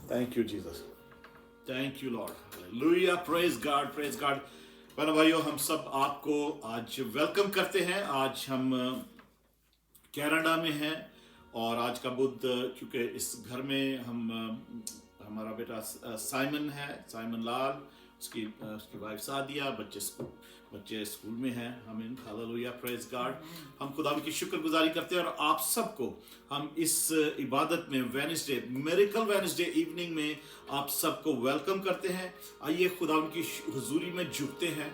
Thank you, Jesus. Thank you, Lord. Hallelujah. Praise God. Praise God. बहनों भाइयों, हम सब आपको आज वेलकम करते हैं। आज हम कनाडा में हैं और आज का बुध, क्योंकि इस घर में हमारा बेटा साइमन है, साइमन लाल, उसकी वाइफ सादिया, बच्चे स्कूल में हैं। आमीन, हालेलुया, प्रेज गॉड। हम खुदा की शुक्रगुजारी करते हैं और आप सबको हम इस इबादत में वेडनेसडे, मिरेकल वेडनेसडे इवनिंग में आप सबको वेलकम करते हैं। आइए खुदा की हुजूरी में झुकते हैं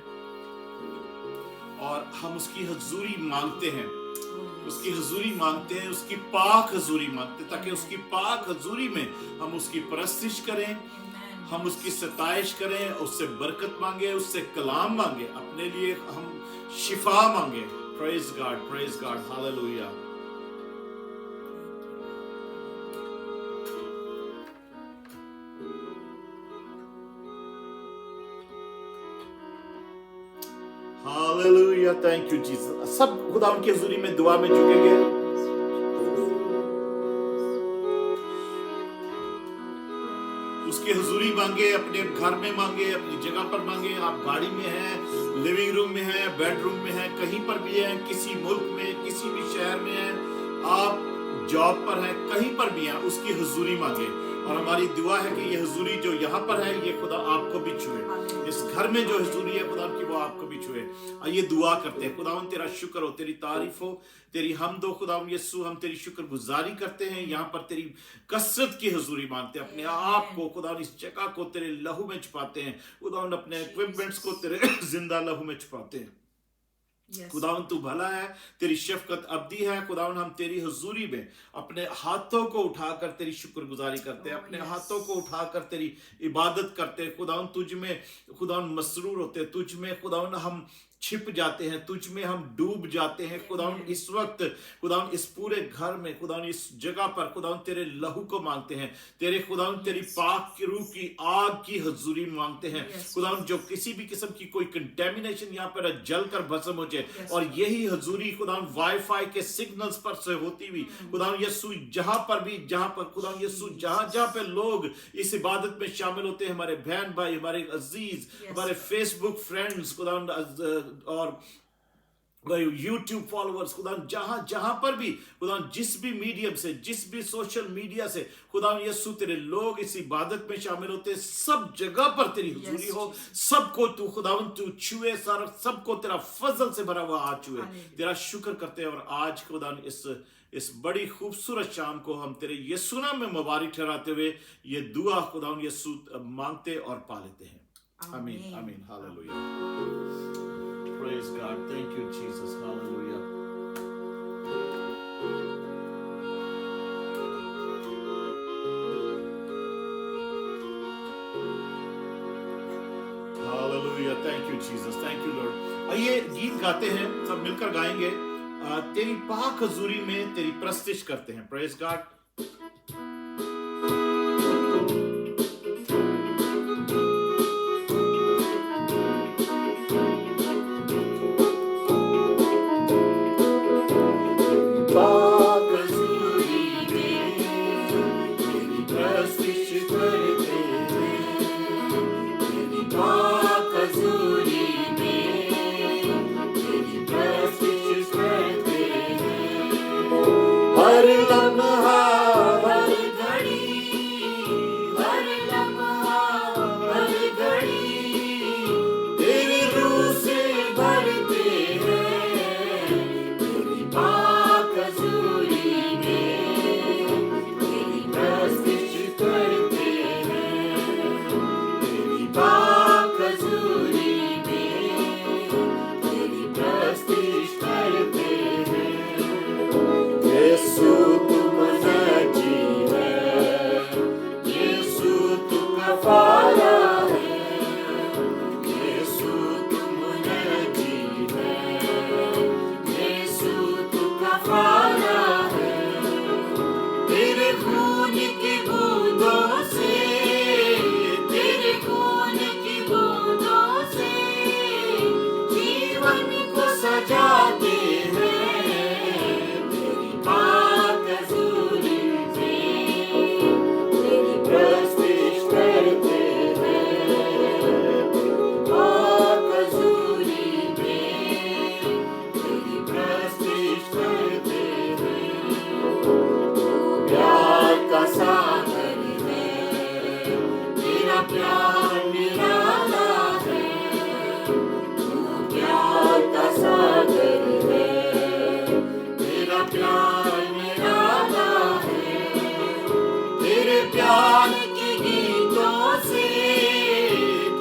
और हम उसकी हुजूरी मांगते हैं, उसकी हुजूरी मांगते हैं, उसकी पाक हुजूरी मांगते हैं, ताकि उसकी पाक हुजूरी में हम उसकी परस्तिश करें, हम उसकी सताइश करें, उससे बरकत मांगे, उससे कलाम मांगे, अपने लिए हम शिफा मांगे। Praise God, hallelujah. Hallelujah, thank you Jesus. सब खुदा उनकी हुजूरी में दुआ में झुकेंगे। उसकी हुजूरी मांगे, अपने घर में मांगे, अपनी जगह पर मांगे। आप गाड़ी में हैं, लिविंग रूम में हैं, बेडरूम में हैं, कहीं पर भी हैं, किसी मुल्क में, किसी भी शहर में हैं, आप जॉब पर हैं, कहीं पर भी हैं, उसकी हुजूरी मांगे। और हमारी दुआ है कि ये हुजूरी जो यहाँ पर है, ये खुदा आपको भी छुए। इस घर में जो हुजूरी है खुदा की, वो आपको भी छुए। आइए दुआ करते हैं। खुदा तेरा शुक्र हो, तेरी तारीफ हो, तेरी हमद हो। खुदा यीशु, हम तेरी शुक्रगुजारी करते हैं। यहाँ पर तेरी कसरत की हुजूरी मांगते हैं। अपने आप को खुदा इस जगह को तेरे लहू में छुपाते हैं। खुदा अपने इक्विपमेंट्स को तेरे जिंदा लहू में छुपाते हैं। खुदावन तू भला है, तेरी शफकत अब्दी है। खुदावन हम तेरी हुजूरी में अपने हाथों को उठाकर तेरी शुक्रगुजारी करते हैं, अपने हाथों को उठाकर तेरी इबादत करते हैं। खुदावन तुझ में खुदावन मसरूर होते हैं, तुझ में खुदावन हम छिप जाते हैं, तुझ में हम डूब जाते हैं। खुदावन इस वक्त खुदावन इस पूरे घर में, खुदावन इस जगह पर खुदावन तेरे लहू को मांगते हैं, तेरे खुदावन तेरी पाक की रूह की आग की हुजूरी मांगते हैं। खुदावन जो किसी भी किस्म की कोई कंटेमिनेशन यहाँ पर जल कर भस्म हो जाए, और यही हुजूरी खुदावन वाईफाई के सिग्नल्स पर से होती हुई खुदावन यीशु जहां पर भी, जहां पर खुदावन यीशु जहां पे लोग इस इबादत में शामिल होते हैं, हमारे बहन भाई, हमारे अजीज, हमारे फेसबुक फ्रेंड्स खुदावन और यूट्यूब फॉलोअर्स, खुदा जहां पर भी खुदा जिस भी मीडियम से, जिस भी सोशल मीडिया से खुदा यीशु तेरे लोग इस इबादत में शामिल होते हैं, सब जगह पर तेरी हुजूरी हो। सबको तू खुदावन तू छुए, सारा सबको तेरा फजल से भरा हुआ हाथ छुए। तेरा शुक्र करते हैं। और आज खुदा इस बड़ी खूबसूरत शाम को हम तेरे यीशु नाम में मुबारक ठहराते हुए ये दुआ खुदा यीशु मांगते और पा लेते हैं। आमीन, आमीन, hallelujah. Praise God. Thank you, Jesus. Hallelujah. Hallelujah. Thank you, Jesus. Thank you, Lord. आइए गीत गाते हैं, सब मिलकर गाएंगे। तेरी पाक हुजूरी में तेरी प्रस्तिश करते हैं। Praise God. हर लम्हा प्यार निराला है, तू प्यार का सागर है, तेरा प्यार निराला है, तेरे प्यार के गीतों से,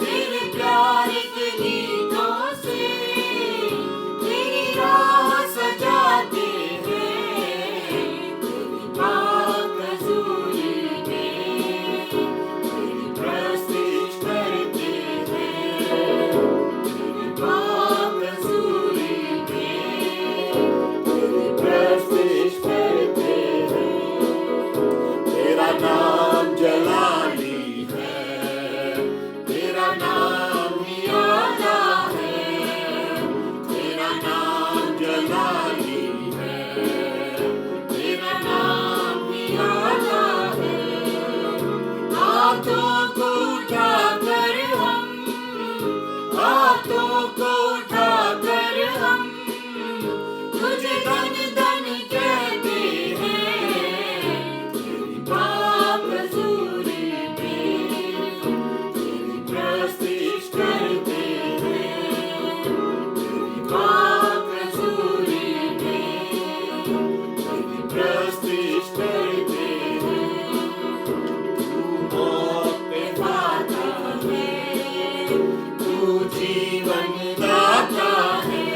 तेरे प्यार के गीतों से तेरी राह सजाते हैं, तेरी पाक हज़ूरी में तेरी प्रस्तिश करते हैं, तेरी पाक हज़ूरी में तेरी प्रस्तिश करते हैं। तेरा नाम जलाली है, तेरा नाम ही आला है, तेरा नाम जलाली है, तेरा नाम ही आला है। हाथों को उठाकर हम, हाथों को उठाकर हम तुझे धन धन कहते हैं, तेरी पाक हज़ूरी में तेरी प्रस्तिश करते हैं, तेरी पाक हज़ूरी में तेरी प्रस्तिश करते हैं। तू मौत पे फाता है, तू जीवन दाता है,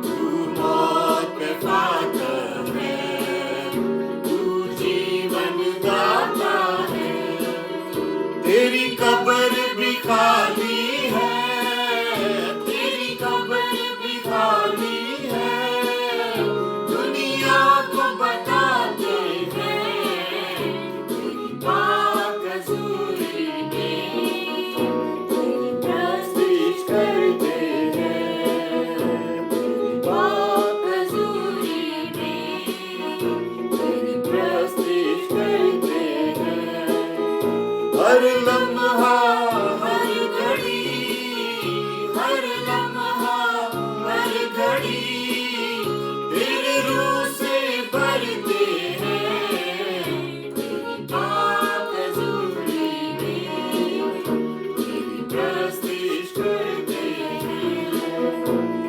तू मौत पे फाता है, तू जीवन दाता है। तेरी कब्र भी खाली है, तेरी कब्र भी खाली है, दुनिया को बताते हैं, तेरी पाक हज़ूरी में तेरी प्रस्तिश करते हैं, तेरी पाक हज़ूरी में तेरी प्रस्तिश करते हैं। हर लम्हा हर घड़ी, हर लम्हा हर घड़ी तेरे रूह से भरते हैं, तेरी पाक हज़ूरी में तेरी प्रस्तिश करते हैं,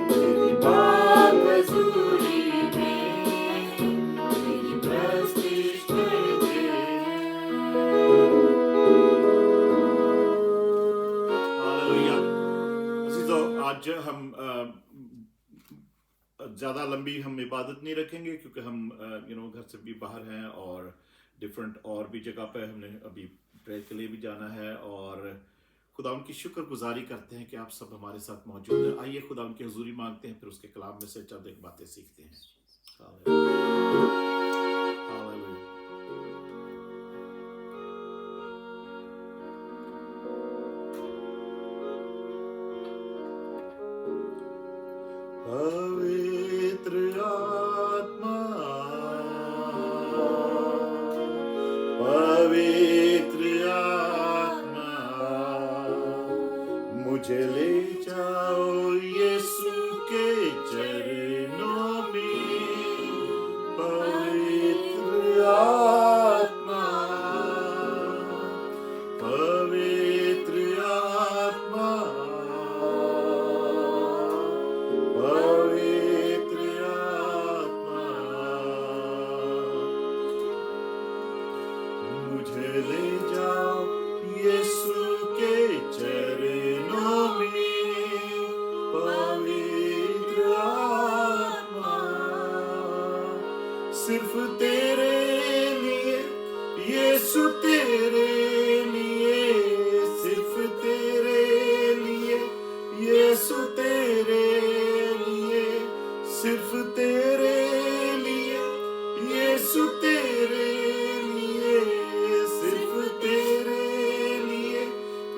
तेरी पाक हज़ूरी में तेरी प्रस्तिश करते हैं। हालेलुया। अज़ीज़ों, आज हम ज़्यादा लंबी हम इबादत नहीं रखेंगे क्योंकि हम घर से भी बाहर हैं और डिफरेंट और भी जगह पे हमने अभी प्रेयर के लिए भी जाना है, और खुदा उनकी शुक्रगुजारी करते हैं कि आप सब हमारे साथ मौजूद हैं। आइए खुदा उनकी हुजूरी मांगते हैं, फिर उसके कलाम में से चंद एक बातें सीखते हैं। हालेलुया। पवित्र आत्मा, पवित्र आत्मा, मुझे ले जाओ यीशु के चरणों में। पवित्र आत्मा, पवित्र आत्मा, पवित्र आत्मा, मुझे ले जाओ यीशु के चरणों में। पवित्र आत्मा, सिर्फ तेरे लिए यीशु, तेरे लिए, सिर्फ तेरे लिए यीशु, तेरे लिए, सिर्फ तेरे लिए यीशु, तेरे लिए, सिर्फ तेरे लिए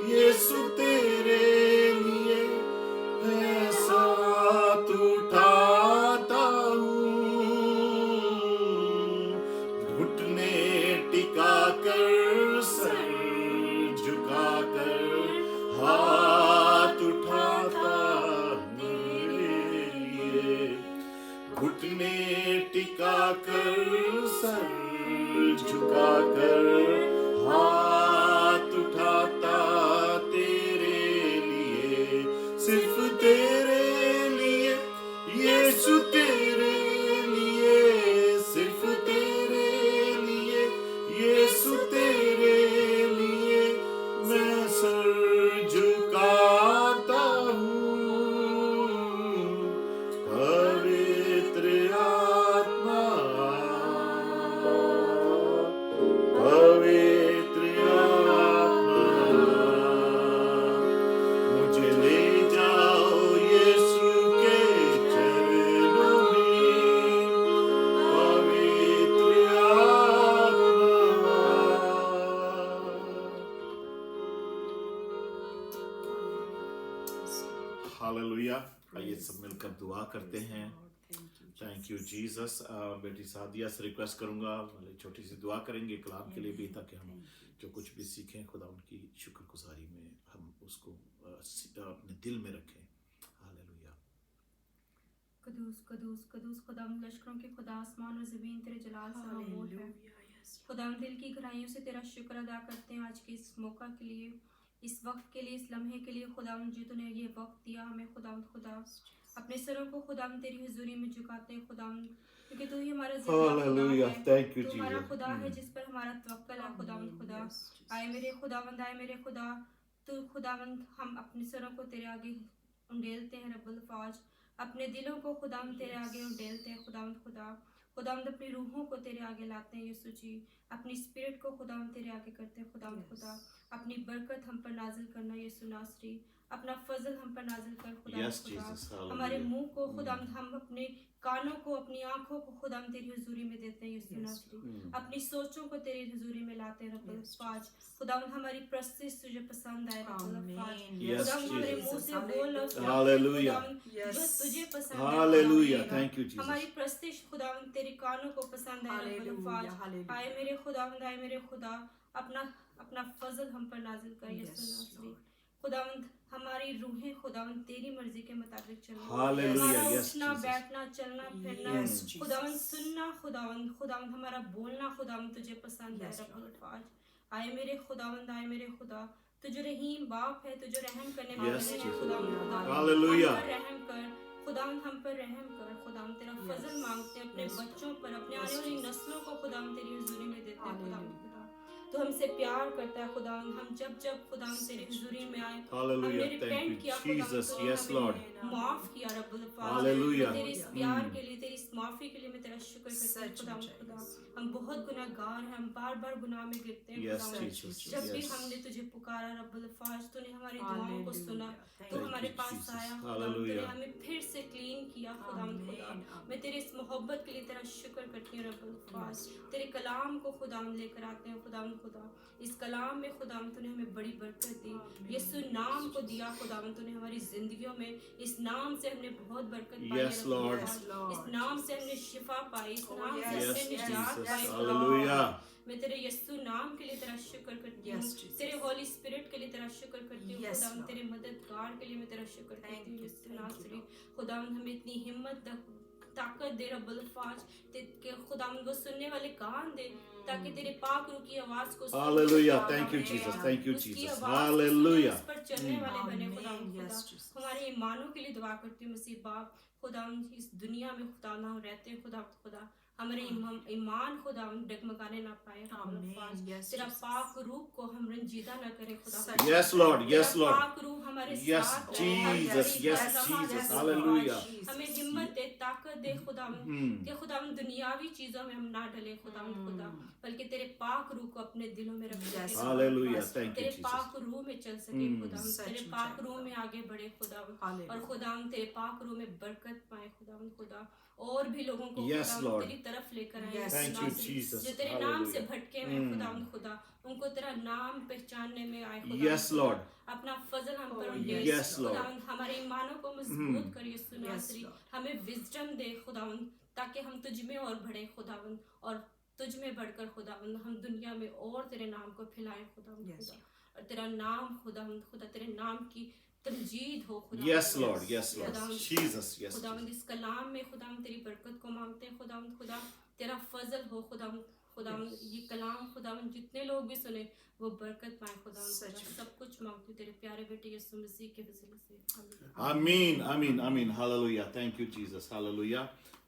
यीशु, तेरे लिए मैं साथ उठाता हूँ, घुटने टिका कर, सर झुका कर, हाथ उठाता मेरे लिए। घुटने टिका कर, सर झुका कर, हाथ उठाता यीशु तेरे लिए मैं सर झुकाता हूँ पवित्र आत्मा मुझे ले जाओ यीशु के चरणों में पवित्र आत्मा। हालेलुया। आइए सब मिलकर दुआ करते हैं। Thank you Jesus. बेटी सादिया से रिक्वेस्ट करूंगा छोटी सी दुआ करेंगे कलाम के लिए भी, ताकि हम जो कुछ भी सीखें खुदा उनकी शुक्रगुजारी में हम उसको अपने दिल में रखें। हालेलुया। कदूस कदूस कदूस खुदाम लश्करों के खुदा, आसमान और ज़मीन तेरे जलाल से मामूर है। खुदाम दिल की गहराइयों से तेरा शुक्र अदा करते हैं आज के इस मौका के लिए, इस वक्त के लिए, इस लम्हे के लिए खुदाम जी तूने ये वक्त दिया हमें। खुदाम खुदा अपने सरों को खुदाम तेरी हुजूरी में झुकाते हैं खुदाम, क्योंकि तू ही हमारा जिंदा खुदा हालेलुया। है। थैंक यू तू हमारा जीसस। खुदा है जिस पर हमारा तवक्कल है। खुदावंद खुदा आए मेरे खुदावंद, आए मेरे खुदा। तू खुदावंद हम अपने सरों को तेरे आगे उंडेलते हैं रब्बुल फाज, अपने दिलों को खुदाम तेरे आगे उंडेलते हैं खुदावंद खुदा। खुदावंद अपनी रूहों को तेरे आगे लाते हैं यीशु जी, अपनी स्पिरिट को खुदावंद तेरे आगे करते हैं खुदावंद खुदा। अपनी बरकत हम पर नाजिल करना यीशु नासरी, अपना फजल हम पर नाजिल कर खुदावंद खुदा। हमारे मुंह को खुदावंद, हम अपने कानों को, अपनी आंखों को खुदावंद तेरी हुजूरी में देते हैं यीशु नासरी, अपनी सोचों को तेरी हुजूरी में लाते हैं रब्बुल फाज। खुदावंद हमारी प्रस्तिश तुझे पसंद आए रब्बुल फाज। खुदावंद हमारे मुंह से वो लफ्ज हालेलुया जो तुझे पसंद है। हालेलुया। Thank you Jesus. हमारी प्रस्तिश खुदावंद तेरी कानों को पसंद आए रब्बुल फाज। आए मेरे खुदावंद, आए मेरे खुदा, अपना फजल हम पर नाजिल कर यीशु नासरी। खुदावंद हमारी रूहें खुदावंद तेरी मर्जी के मुताबिक चलें। हालेलुया। हमारा यस उठना बैठना चलना फिरना खुदावंद सुनना खुदावंद हमारा बोलना खुदावंद तुझे पसंद है रब्बुल फाज। आए मेरे खुदावंद, आए मेरे खुदा, तू जो रहीम बाप है, तू जो रहम करने वाला है खुदावंद खुदा, हालेलुया। हम पर रहम कर खुदावंद, हम पर रहम कर खुदावंद। तेरा फजल मांगते हैं अपने बच्चों पर, अपने आने वाली नस्लों को खुदावंद तेरी हुजूरी में देते हैं खुदावंद खुदा। तो हमसे प्यार करता है खुदावंद, हम जब जब खुदावंद तेरी हुजूरी में आए हालेलुया। हमने रिपेंट थैंक किया यू जीसस। Yes Lord. माफ किया रब्बुल फाज। हालेलुया। तेरे इस प्यार के लिए, तेरी इस माफी के लिए मैं तेरा शुक्र करती हूँ खुदावंद खुदा। हम बहुत गुनाहगार हैं, हम बार बार गुनाह में गिरते हैं यस खुदावंद। जीसस। जब भी यस हमने तुझे पुकारा रब्बुल फाज, तूने हमारी दुआओं को सुना, तो हमारे पास Jesus. आया खुदावंद, Hallelujah. तूने हमें फिर से क्लीन किया खुदावंद खुदा। मैं तेरी इस मोहब्बत के लिए तेरा शुक्र करती हूँ रब्बुल फाज। तेरे कलाम को खुदावंद लेकर आते हैं खुदावंद खुदा। इस कलाम में खुदावंद तूने हमें बड़ी बरकत दी, यीशु नाम को दिया खुदावंद तूने हमारी जिंदगियों में। इस नाम से हमने बहुत बरकत पाई Yes, रब्बुल Lord. फाज। इस नाम से हमने शिफा पाई, इस नाम से Yes, हमने निजात Jesus. पाई। हालेलुया। मैं तेरे यीशु नाम के लिए तेरा शुक्र करती हूँ, तेरे होली स्पिरिट के लिए तेरा शुक्र करती हूँ खुदावंद। तेरे मददगार के लिए मैं तेरा शुक्र करती हूँ यीशु नासरी। खुदावंद हमें इतनी हिम्मत ताकत दे रब्बुल फाज, कि खुदावंद वो सुनने वाले कान दे, ताकि तेरे पाक रूह की आवाज को सुन हालेलुया। खुदावंद थैंक यू हमें जीसस। थैंक यू उसकी जीसस। आवाज को सुने, हालेलुया। उस पर चलने वाले बने खुदावंद खुदा। हमारे ईमानों के लिए दुआ करती हूँ मसीह बाप। खुदावंद इस दुनिया में खुदा ना रहते हैं खुदावंद खुदा, हमारे ईमान खुदावंद डगमगाने ना पाए रब्बुल फाज। तेरा पाक रूह को हम रंजीदा ना करें खुदावंद। Yes, Lord. Yes, तेरा Lord. पाक रूह हमारे Yes, साथ रहे, Jesus. हर घड़ी Yes, हर लम्हा Jesus. रब्बुल Hallelujah. फाज। हमें हिम्मत दे, ताकत दे खुदावंद, कि खुदावंद दुनियावी चीजों में हम ना डले खुदावंद खुदा, बल्कि तेरे पाक रूह को अपने दिलों में रख सके Hallelujah. Thank you, तेरे Jesus. पाक रूह में चल सके खुदावंद, तेरे पाक रूह में आगे बढ़े खुदावंद, और खुदावंद तेरे पाक रूह में बरकत पाए खुदावंद खुदा। और भी लोगों को Yes, खुदावंद Lord. तेरी तरफ लेकर आए Thank you, Jesus. जो तेरे नाम से Hallelujah. भटके हुए खुदावंद खुदा, उनको तेरा नाम पहचानने में आए खुदावंद Yes, खुदा। Lord. अपना फजल हम पर उंडेल Yes, Lord. खुदावंद, हमारे ईमानों को मजबूत कर यीशु नासरी। हमें विजडम दे खुदावंद, ताकि हम तुझ में और बढ़े खुदावंद, और तुझ में बढ़कर खुदावंद हम दुनिया में और तेरे नाम को फैलाएं खुदावंद खुदा। और तेरा नाम खुदावंद खुदा, तेरे नाम की तमजीद हो खुदावंद। Yes, Lord. Yes, Lord. खुदावंद Jesus. Yes. खुदावंद इस कलाम में खुदावंद तेरी बरकत को मांगते हैं खुदावंद खुदा, तेरा फजल हो खुदावंद खुदावंद। ये कलाम खुदावंद जितने लोग भी सुने वो बरकत पाए खुदावंद खुदा। सब कुछ मांगती हूँ तेरे प्यारे बेटे यीशु मसीह के वसीले से, आमीन आमीन आमीन। Hallelujah. Thank you Jesus. Hallelujah.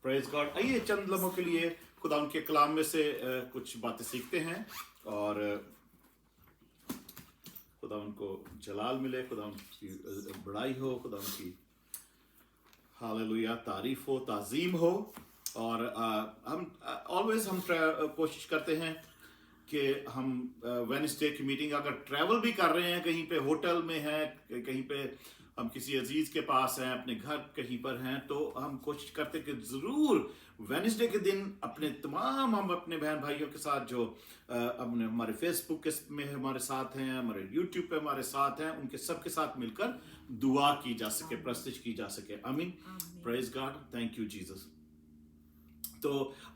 Praise God. आइए चंद लम्हों के लिए खुदा उनके कलाम में से कुछ बातें सीखते हैं। اور खुदा उनको जलाल मिले, खुदा उनकी बड़ाई हो, खुदा उनकी हालेलुया तारीफ हो, ताज़ीम हो। और हम ऑलवेज हम कोशिश करते हैं कि हम वेडनेसडे की मीटिंग अगर ट्रैवल भी कर रहे हैं, कहीं पे होटल में हैं, कहीं पे हम किसी अजीज़ के पास हैं, अपने घर कहीं पर हैं, तो हम कोशिश करते हैं कि ज़रूर वेडनेसडे के दिन अपने तमाम हम अपने बहन भाइयों के साथ जो अपने हमारे फेसबुक में हमारे साथ हैं, हमारे यूट्यूब पे हमारे साथ हैं, उनके सबके साथ मिलकर दुआ की जा सके, प्रस्तुत की जा सके। आमीन, praise God, thank you Jesus. तो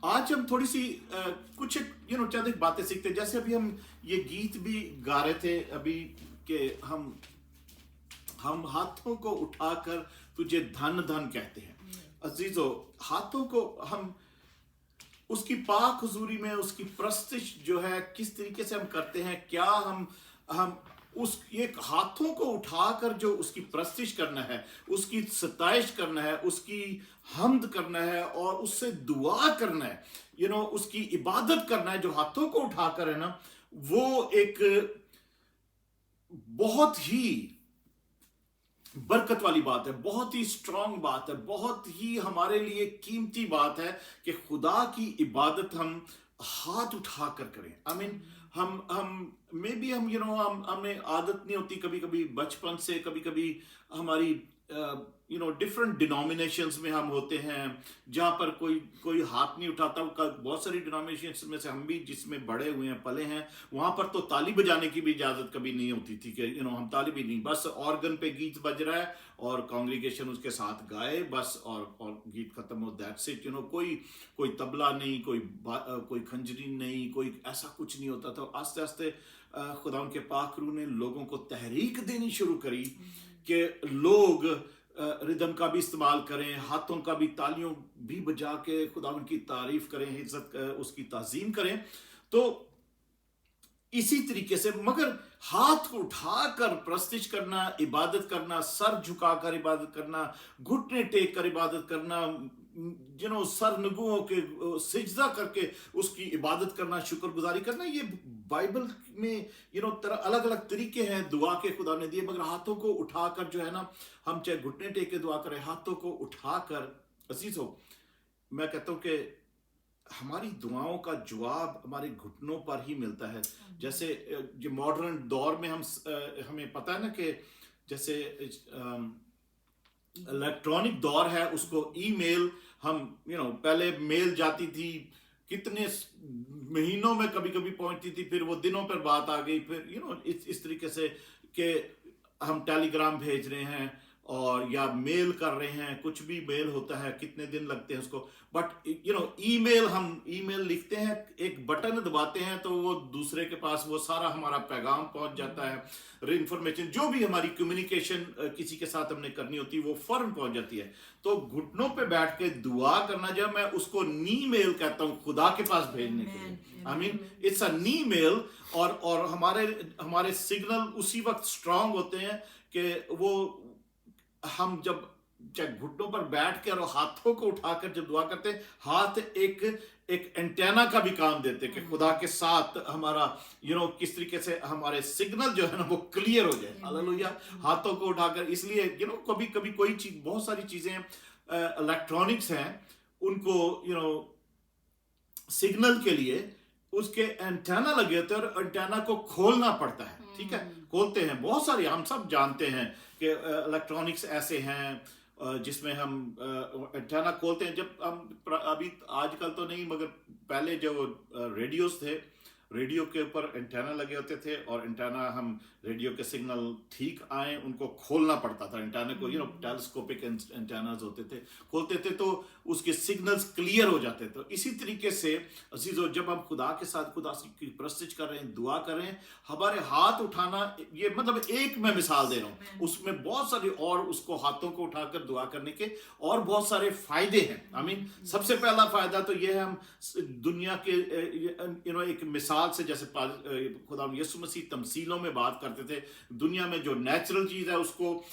आज हम थोड़ी सी कुछ चंद एक बातें सीखते हैं। जैसे अभी हम ये गीत भी गा रहे थे अभी कि हम हाथों को उठाकर तुझे धन धन कहते हैं। अजीजों, हाथों को हम उसकी पाक हुजूरी में उसकी प्रस्तिश जो है किस तरीके से हम करते हैं, क्या हम उस एक हाथों को उठाकर जो उसकी प्रस्तिश करना है, उसकी सताइश करना है, उसकी हम्द करना है और उससे दुआ करना है, उसकी इबादत करना है, जो हाथों को उठाकर है ना, वो एक बहुत ही बरकत वाली बात है, बहुत ही स्ट्रांग बात है, बहुत ही हमारे लिए कीमती बात है कि खुदा की इबादत हम हाथ उठाकर करें। आई मीन हम मे बी हमें आदत नहीं होती, कभी कभी बचपन से, कभी कभी हमारी डिफरेंट डिनोमिनेशंस में हम होते हैं जहाँ पर कोई हाथ नहीं उठाता। बहुत सारी डिनोमिनेशंस में से हम भी जिसमें बड़े हुए हैं, पले हैं, वहाँ पर तो ताली बजाने की भी इजाज़त कभी नहीं होती थी कि हम ताली भी नहीं, बस ऑर्गन पे गीत बज रहा है और कांग्रीगेशन उसके साथ गाए बस, और गीत खत्म हो, दैट्स इट। कोई तबला नहीं, कोई खंजरी नहीं, कोई ऐसा कुछ नहीं होता था। आस्ते आस्ते खुदा उनके पाक रूह ने लोगों को तहरीक देनी शुरू करी कि लोग रिदम का भी इस्तेमाल करें, हाथों का भी, तालियों भी बजा के खुदा उनकी तारीफ करें, इज्जत उसकी ताजीम करें। तो इसी तरीके से, मगर हाथ को उठाकर प्रस्तिश करना, इबादत करना, सर झुकाकर इबादत करना, घुटने टेक कर इबादत करना, सर नगुओं के सिजदा करके उसकी इबादत करना, शुक्रगुजारी करना, ये बाइबल में अलग अलग तरीके हैं दुआ के खुदा ने दिए। मगर हाथों को उठाकर जो है ना, हम चाहे घुटने टेक के दुआ करें, हाथों को उठाकर, अजीजों, मैं कहता हूं कि हमारी दुआओं का जवाब हमारे घुटनों पर ही मिलता है। जैसे जो मॉडर्न दौर में हमें पता है ना कि जैसे इलेक्ट्रॉनिक दौर है, उसको ईमेल हम पहले मेल जाती थी, कितने महीनों में कभी कभी पहुंचती थी, फिर वो दिनों पर बात आ गई, फिर इस तरीके से कि हम टेलीग्राम भेज रहे हैं और या मेल कर रहे हैं, कुछ भी मेल होता है कितने दिन लगते हैं उसको। बट ईमेल, हम ईमेल लिखते हैं, एक बटन दबाते हैं तो वो दूसरे के पास वो सारा हमारा पैगाम पहुंच जाता है, इंफॉर्मेशन जो भी हमारी कम्युनिकेशन किसी के साथ हमने करनी होती है वो फौरन पहुंच जाती है। तो घुटनों पे बैठ के दुआ करना, जब मैं उसको नी मेल कहता हूँ खुदा के पास भेजने के लिए, I mean it's an email, और हमारे सिग्नल उसी वक्त स्ट्रांग होते हैं कि वो हम जब घुटनों पर बैठ कर और हाथों को उठाकर जब दुआ करते हैं, हाथ एक एंटेना का भी काम देते हैं कि खुदा के साथ हमारा किस तरीके से हमारे सिग्नल जो है ना वो क्लियर हो जाए। हालेलुया, हाथों को उठाकर, इसलिए कभी कभी कोई चीज, बहुत सारी चीजें इलेक्ट्रॉनिक्स हैं, उनको सिग्नल के लिए उसके एंटेना लगे होते हैं और एंटेना को खोलना पड़ता है। ठीक है, खोलते हैं, बहुत सारे हम सब जानते हैं कि इलेक्ट्रॉनिक्स ऐसे हैं जिसमें हम एंटेना खोलते हैं। जब हम अभी आजकल तो नहीं, मगर पहले जो रेडियोस थे, रेडियो के ऊपर एंटेना लगे होते थे और एंटेना, हम रेडियो के सिग्नल ठीक आए उनको खोलना पड़ता था एंटेना को, टेलीस्कोपिक एंटेनास होते थे, खोलते थे तो उसके सिग्नल्स क्लियर हो जाते थे। इसी तरीके से अजीजों, जब हम खुदा के साथ खुदा की प्रस्तुत कर रहे हैं, दुआ कर रहे हैं, हमारे हाथ उठाना, ये मतलब एक मैं मिसाल दे रहा हूँ, उसमें बहुत सारे और उसको हाथों को उठाकर दुआ करने के और बहुत सारे फायदे हैं। आई मीन सबसे पहला फायदा तो ये है, हम दुनिया के एक मिसाल मिसाल से, जैसे खुदा यीशु मसीह तमसीलों में बात करते थे, दुनिया में जो नेचुरल चीज़ है उसको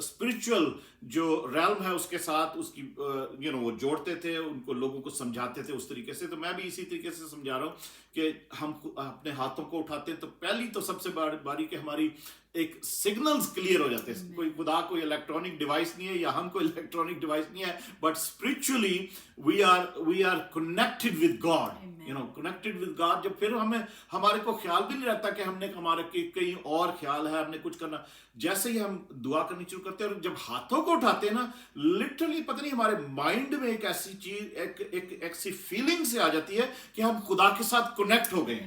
स्पिरिचुअल जो रेल्म है उसके साथ उसकी वो जोड़ते थे, उनको लोगों को समझाते थे उस तरीके से। तो मैं भी इसी तरीके से समझा रहा हूँ कि हम अपने हाथों को उठाते हैं तो पहली तो सबसे बारी कि हमारी एक सिग्नल्स क्लियर हो जाते हैं। कोई खुदा कोई इलेक्ट्रॉनिक डिवाइस नहीं है या हम कोई इलेक्ट्रॉनिक डिवाइस नहीं है, but spiritually we are connected with God, connected with God. जब फिर हमारे को ख्याल भी नहीं रहता कि हमने हमारे कहीं और ख्याल है, हमने कुछ करना। जैसे ही हम दुआ करनी शुरू करते हैं और जब हाथों को उठाते हैं ना, लिटरली पता नहीं हमारे माइंड में एक ऐसी चीज एक ऐसी फीलिंग से आ जाती है कि हम खुदा के साथ कनेक्ट हो गए।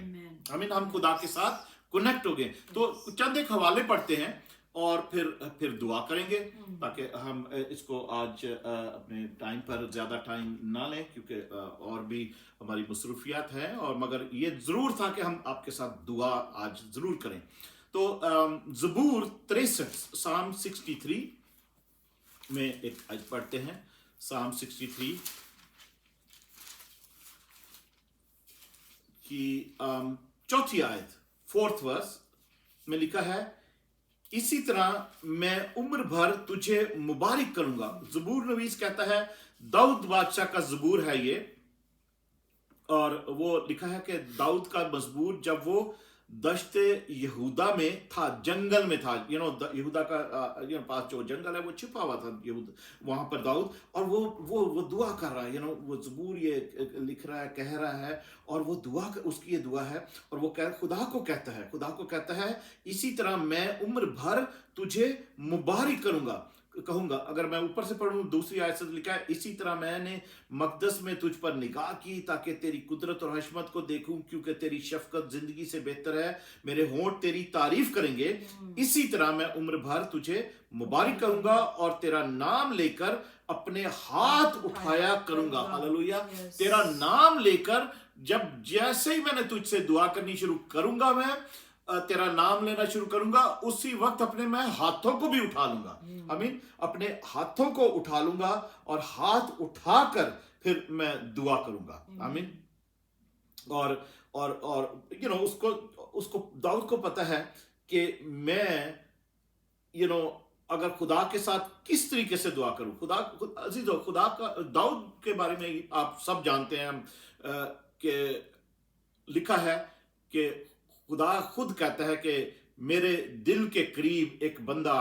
हम खुदा के साथ कनेक्ट हो गए। तो चंद एक हवाले पढ़ते हैं और फिर दुआ करेंगे, ताकि हम इसको आज अपने टाइम पर ज़्यादा टाइम ना लें, क्योंकि और भी हमारी मसरूफियात हैं, और मगर ये ज़रूर था कि हम आपके साथ दुआ आज ज़रूर करें। तो ज़बूर 63 साम 63 में एक आयत पढ़ते हैं। साम 63 की चौथी आयत, 4th वर्स में लिखा है, इसी तरह मैं उम्र भर तुझे मुबारक करूंगा। ज़बूर नवीस कहता है, दाऊद बादशाह का ज़बूर है ये, और वो लिखा है कि दाऊद का मज़बूर जब वो दश्ते यहूदा में था, जंगल में था, यहूदा का पास जो जंगल है वो छिपा हुआ था वहां पर दाऊद, और वो दुआ कर रहा है, वो ज़बूर ये लिख रहा है, कह रहा है, और वो उसकी ये दुआ है, और वो खुदा को कहता है इसी तरह मैं उम्र भर तुझे मुबारक कहूंगा। अगर मैं ऊपर से पढ़ूं, दूसरी आयत से लिखा है, इसी तरह मैंने मकदस में तुझ पर निगाह की ताकि तेरी कुदरत और हशमत को देखूं, क्योंकि तेरी शफकत जिंदगी से बेहतर है, मेरे होंठ तेरी तारीफ करेंगे। इसी तरह मैं उम्र भर तुझे मुबारक करूंगा और तेरा नाम लेकर अपने हाथ उठाया करूंगा। हालेलुया। तेरा नाम लेकर जैसे ही मैंने तुझसे दुआ करनी शुरू करूंगा, मैं तेरा नाम लेना शुरू करूंगा, उसी वक्त अपने मैं हाथों को भी उठा लूंगा। आमीन। अपने हाथों को उठा लूंगा और हाथ उठाकर फिर मैं दुआ करूंगा। आमीन। और उसको दाऊद को पता है कि मैं अगर खुदा के साथ किस तरीके से दुआ करूं। खुदा का दाऊद के बारे में आप सब जानते हैं कि लिखा है कि खुदा खुद कहता है कि मेरे दिल के करीब एक बंदा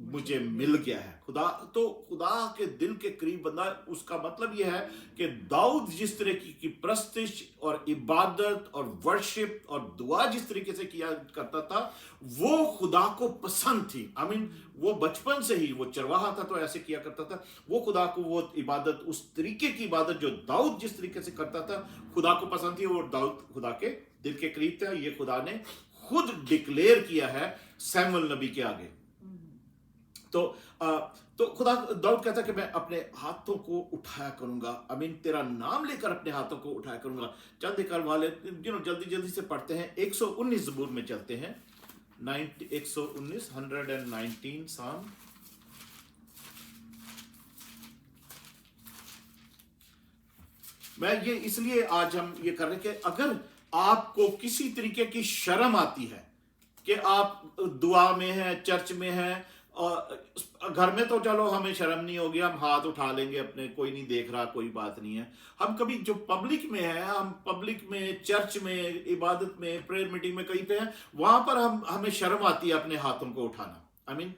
मुझे मिल गया है। खुदा के दिल के करीब बंदा, उसका मतलब यह है कि दाऊद जिस तरह की प्रस्तिश और इबादत और वर्शिप और दुआ जिस तरीके से किया करता था, वो खुदा को पसंद थी। आमीन। वो बचपन से ही, वो चरवाहा था तो ऐसे किया करता था। वो खुदा को वो इबादत, उस तरीके की इबादत जो दाऊद जिस तरीके से करता था, खुदा को पसंद थी, और दाऊद खुदा के दिल के करीब था। ये खुदा ने खुद डिक्लेयर किया है सैमुअल नबी के आगे। तो खुदा दाऊद कहता है कि मैं अपने हाथों को उठाया करूंगा। अमीन। तेरा नाम लेकर अपने हाथों को उठाया करूंगा। जल्दी कर वाले जल्दी से पढ़ते हैं। 119 ज़बूर में चलते हैं। 119 साम। मैं ये इसलिए आज हम ये कर रहे हैं कि अगर आपको किसी तरीके की शर्म आती है कि आप दुआ में हैं, चर्च में हैं, और घर में तो चलो हमें शर्म नहीं होगी, हम हाथ उठा लेंगे अपने, कोई नहीं देख रहा, कोई बात नहीं है। हम कभी जो पब्लिक में है, हम पब्लिक में, चर्च में, इबादत में, प्रेयर मीटिंग में कहीं पे हैं, वहां पर हमें शर्म आती है अपने हाथों को उठाना। आई मीन,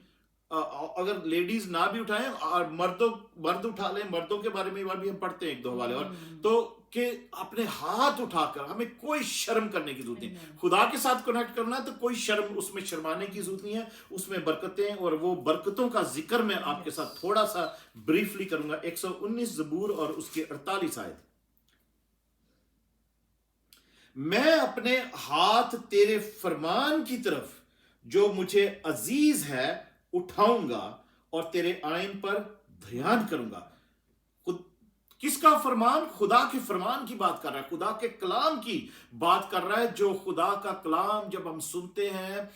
अगर लेडीज ना भी उठाएं और मर्द उठा लें, मर्दों के बारे में भी हम पढ़ते हैं एक दो हवाले, और तो कि अपने हाथ उठाकर हमें कोई शर्म करने की जरूरत नहीं। खुदा के साथ कनेक्ट करना है तो कोई शर्म, उसमें शर्माने की जरूरत नहीं है। उसमें बरकतें, और वो बरकतों का जिक्र मैं आपके साथ थोड़ा सा ब्रीफली करूंगा। 119 ज़बूर और उसके 48 आयत। मैं अपने हाथ तेरे फरमान की तरफ जो मुझे अजीज है उठाऊंगा और तेरे आईन पर ध्यान करूंगा। किसका फरमान? खुदा के फरमान की बात कर रहा है, खुदा के कलाम की बात कर रहा है। जो खुदा का कलाम जब हम सुनते हैं,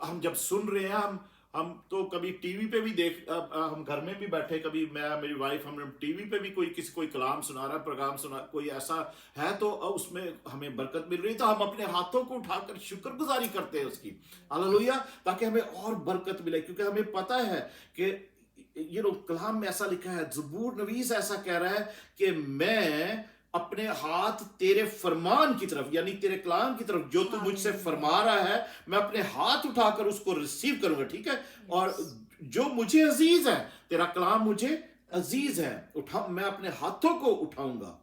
हम जब सुन रहे हैं, हम तो कभी टीवी पे भी हम घर में भी बैठे, कभी मैं मेरी वाइफ हम टीवी पे भी कोई कलाम सुना रहा, प्रोग्राम सुना, कोई ऐसा है तो उसमें हमें बरकत मिल रही, तो हम अपने हाथों को उठाकर शुक्रगुजारी करते हैं उसकी, हालेलुया, ताकि हमें और बरकत मिले, क्योंकि हमें पता है कि कलाम में ऐसा लिखा है, ज़बूर नवीस ऐसा कह रहा है कि मैं अपने हाथ तेरे फरमान की तरफ, यानी तेरे कलाम की तरफ, जो तू मुझसे फरमा रहा है, मैं अपने हाथ उठाकर उसको रिसीव करूंगा, ठीक है, और जो मुझे अजीज है, तेरा कलाम मुझे अजीज है, मैं अपने हाथों को उठाऊंगा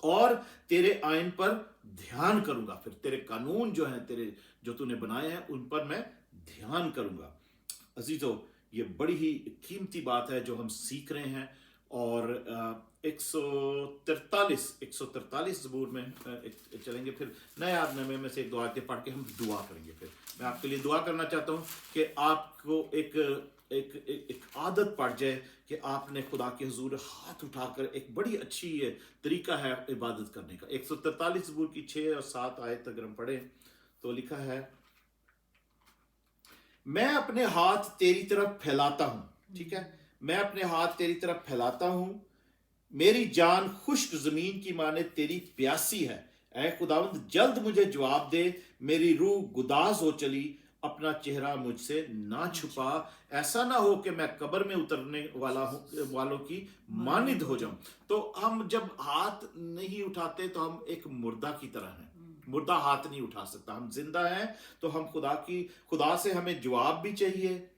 और तेरे आइन पर ध्यान करूंगा, फिर तेरे कानून जो हैं, तेरे जो तूने बनाए हैं, उन पर मैं ध्यान करूंगा। अजीजों, ये बड़ी ही कीमती बात है जो हम सीख रहे हैं, और 143 ज़बूर में चलेंगे, फिर नए नामे में से एक दो आयतें पढ़ के हम दुआ करेंगे। फिर मैं आपके लिए दुआ करना चाहता हूँ कि आपको एक आदत पड़ जाए कि आपने खुदा के हुजूर हाथ उठाकर, एक बड़ी अच्छी ये तरीका है इबादत करने का। 143 ज़बूर की 6 और 7 आयत अगर हम पढ़ें तो लिखा है, मैं अपने हाथ तेरी तरफ फैलाता हूं, ठीक है, मैं अपने हाथ तेरी तरफ फैलाता हूं, मेरी जान खुश्क जमीन की माने तेरी प्यासी है, ऐ खुदावंद जल्द मुझे जवाब दे, मेरी रूह गुदाज हो चली, अपना चेहरा मुझसे ना छुपा, ऐसा ना हो कि मैं कब्र में उतरने वालों की मानिद हो जाऊं। तो हम जब हाथ नहीं उठाते तो हम एक मुर्दा की तरह हैं, मुर्दा हाथ नहीं उठा सकता, हम जिंदा हैं तो हम खुदा से हमें जवाब भी चाहिए,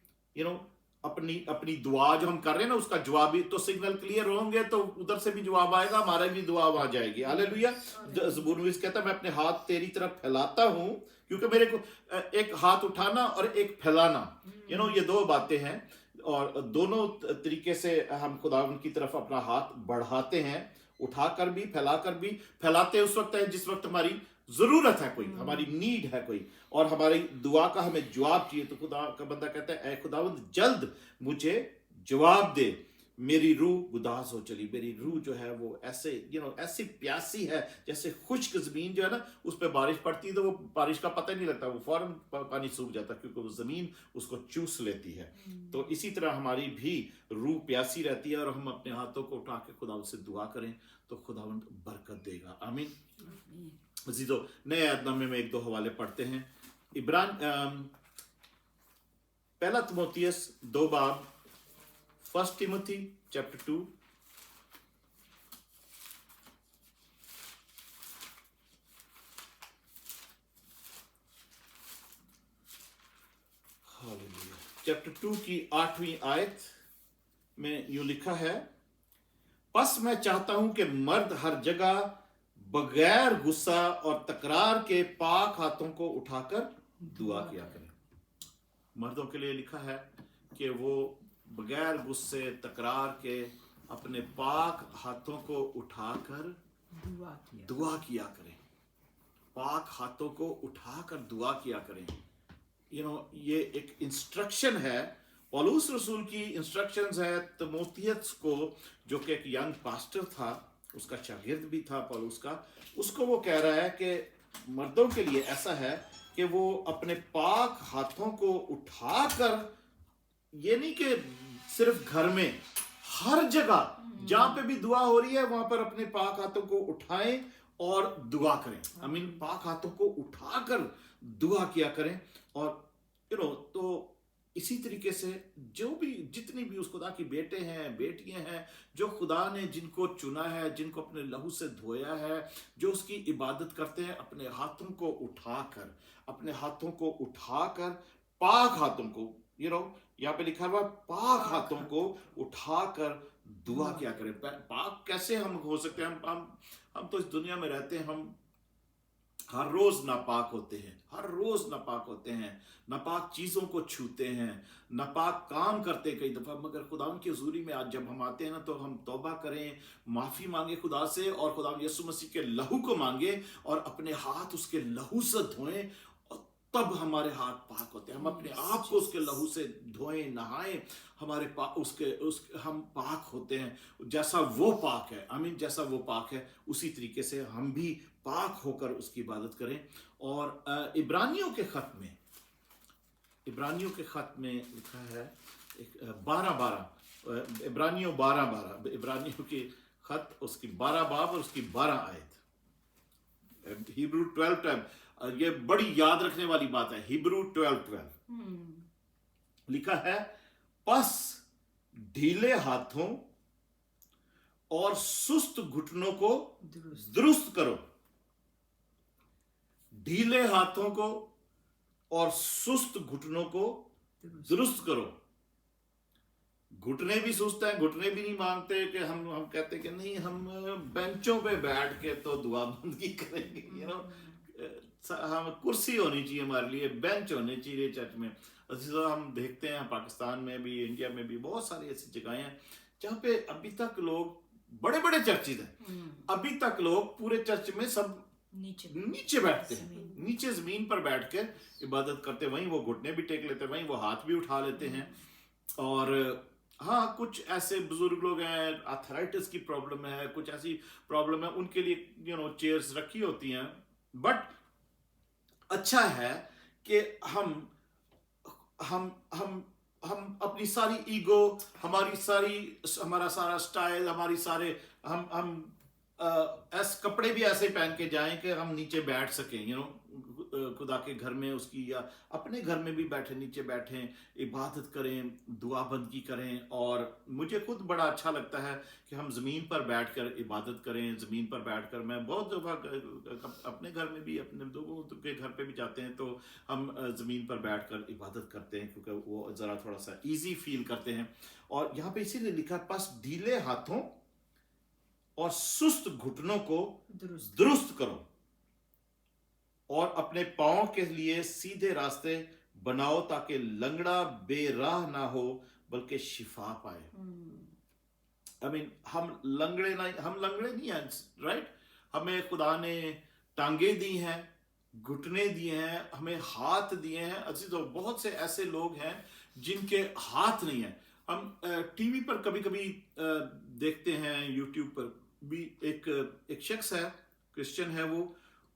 अपनी दुआ जो हम कर रहे हैं ना, उसका जवाब भी, तो सिग्नल क्लियर होंगे तो उधर से भी जवाब आएगा, हमारा भी दुआ आ जाएगी, हालेलुया। ज़बूर नवीस कहता है, मैं अपने हाथ तेरी तरफ फैलाता हूं, क्योंकि मेरे को एक हाथ उठाना और एक फैलाना, ये दो बातें हैं, और दोनों तरीके से हम खुदा उनकी तरफ अपना हाथ बढ़ाते हैं, उठाकर भी फैलाकर भी। फैलाते उस वक्त है जिस वक्त हमारी जरूरत है, कोई हमारी नीड है कोई, और हमारी दुआ का हमें जवाब चाहिए, तो खुदा का बंदा कहता है, ऐ खुदावंद जल्द मुझे जवाब दे, मेरी रूह गुदास हो चली, मेरी रूह जो है वो ऐसे ऐसी प्यासी है, जैसे खुश्क जमीन जो है ना, उस पर बारिश पड़ती है तो वो बारिश का पता ही नहीं लगता, वो फौरन पानी सूख जाता, क्योंकि वो जमीन उसको चूस लेती है। तो इसी तरह हमारी भी रूह प्यासी रहती है, और हम अपने हाथों को उठा के खुदा से दुआ करें तो खुदावंद बरकत देगा, आमीन। अजीजों, नए अहदनामे में एक दो हवाले पढ़ते हैं। पहला तिमोथियस 2 बाब, 1 टिमोथी चैप्टर 2, चैप्टर 2 की 8वीं आयत में यूं लिखा है, बस मैं चाहता हूं कि मर्द हर जगह बगैर गुस्सा और तकरार के पाक हाथों को उठाकर दुआ किया करें। मर्दों के लिए लिखा है कि वो बगैर गुस्से तकरार के अपने पाक हाथों को उठाकर दुआ किया करें, पाक हाथों को उठाकर दुआ किया करें। ये एक इंस्ट्रक्शन है, पौलुस रसूल की इंस्ट्रक्शंस है तिमोथियस को, जो कि एक यंग पास्टर था, उसका शागिर्द भी था पौलुस का। उसको वो कह रहा है कि मर्दों के लिए ऐसा है कि वो अपने पाक हाथों को उठाकर, ये नहीं कि सिर्फ घर में, हर जगह जहां पे भी दुआ हो रही है वहां पर अपने पाक हाथों को उठाएं और दुआ करें, आमीन। पाक हाथों को उठाकर दुआ किया करें। और तो इसी तरीके से जितनी भी उस खुदा की बेटे हैं, बेटियां हैं, जो खुदा ने जिनको चुना है, जिनको अपने लहू से धोया है, जो उसकी इबादत करते हैं, अपने हाथों को उठाकर पाक हाथों को, यहाँ पे लिखा हुआ पाक हाथों को उठाकर दुआ क्या करें। पाक कैसे हम हो सकते हैं? हम तो इस दुनिया में रहते हैं, हम हर रोज नापाक होते हैं, नापाक चीजों को छूते हैं, नापाक काम करते हैं कई दफा। मगर खुदा की हुजूरी में आज जब हम आते हैं ना, तो हम तौबा करें, माफी मांगे खुदा से, और खुदा यीशु मसीह के लहू को मांगे, और अपने हाथ उसके लहू से धोएं, और तब हमारे हाथ पाक होते हैं। हम अपने आप को उसके लहू से धोएं, नहाएं, हमारे हम पाक होते हैं, जैसा वो पाक है, आमीन। जैसा वो पाक है उसी तरीके से हम भी पाक होकर उसकी इबादत करें। और इब्रानियों के खत में इब्रानियों के खत में लिखा है 12 इब्रानियों 12 इब्रानियों के खत उसकी 12 बाब और उसकी 12 आयत, हिब्रू 12 ये बड़ी याद रखने वाली बात है। हिब्रू 12 लिखा है, बस ढीले हाथों और सुस्त घुटनों को दुरुस्त करो। ढीले हाथों को और सुस्त घुटनों को दुरुस्त करो। घुटने भी सुस्त हैं, घुटने भी नहीं मांगते कि हम कहते कि नहीं हम बेंचों पे बैठ के तो दुआ बंदगी करेंगे, यू नो, हम कुर्सी होनी चाहिए हमारे लिए, बेंच होने चाहिए चर्च में। तो हम देखते हैं पाकिस्तान में भी, इंडिया में भी बहुत सारी ऐसी जगहें हैं जहाँ पे अभी तक लोग, बड़े बड़े चर्चेज हैं, अभी तक लोग पूरे चर्च में सब नीचे बैठते हैं, नीचे जमीन पर बैठ के इबादत करते, वहीं वो घुटने भी टेक लेते हैं, वहीं वो हाथ भी उठा लेते हैं। और हाँ, कुछ ऐसे बुजुर्ग लोग हैं, आर्थराइटिस की प्रॉब्लम है, कुछ ऐसी प्रॉब्लम है, उनके लिए यू नो चेयर्स रखी होती हैं। बट अच्छा है कि हम अपनी सारी ईगो, हमारा सारा स्टाइल, हमारी सारे हम कपड़े भी ऐसे पहन के जाएं कि हम नीचे बैठ सकें, यू नो, खुदा के घर में उसकी, या अपने घर में भी बैठे, नीचे बैठें, इबादत करें, दुआ बंदगी करें। और मुझे खुद बड़ा अच्छा लगता है कि हम ज़मीन पर बैठकर इबादत करें। ज़मीन पर बैठकर, मैं बहुत दफ़ा अपने घर में भी, अपने लोगों के घर पे भी जाते हैं तो हम ज़मीन पर बैठकर इबादत करते हैं, क्योंकि वो ज़रा थोड़ा सा ईजी फील करते हैं। और यहाँ पे इसीलिए लिखा है, बस ढीले हाथों और सुस्त घुटनों को दुरुस्त करो और अपने पांव के लिए सीधे रास्ते बनाओ, ताकि लंगड़ा बेराह ना हो बल्कि शिफा पाए। आई मीन, हम लंगड़े नहीं हैं, राइट? हमें खुदा ने टांगे दी हैं, घुटने दिए हैं, हमें हाथ दिए हैं। अजीजों, बहुत से ऐसे लोग हैं जिनके हाथ नहीं है। हम टीवी पर कभी कभी देखते हैं, यूट्यूब पर भी, एक शख्स है, क्रिश्चियन है,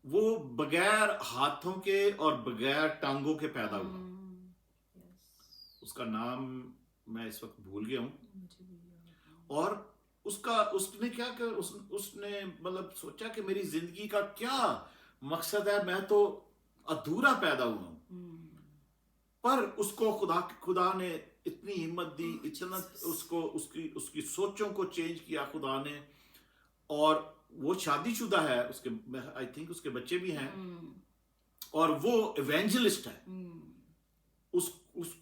वो बगैर हाथों के और बगैर टांगों के पैदा हुआ। उसका नाम मैं इस वक्त भूल गया हूं। और उसने क्या कर, उसने मतलब सोचा कि मेरी जिंदगी का क्या मकसद है, मैं तो अधूरा पैदा हुआ हूं। पर उसको खुदा ने इतनी हिम्मत दी, इतना उसको उसकी सोचों को चेंज किया खुदा ने। और वो शादीशुदा है, उसके आई थिंक उसके बच्चे भी हैं, और वो इवेंजलिस्ट है।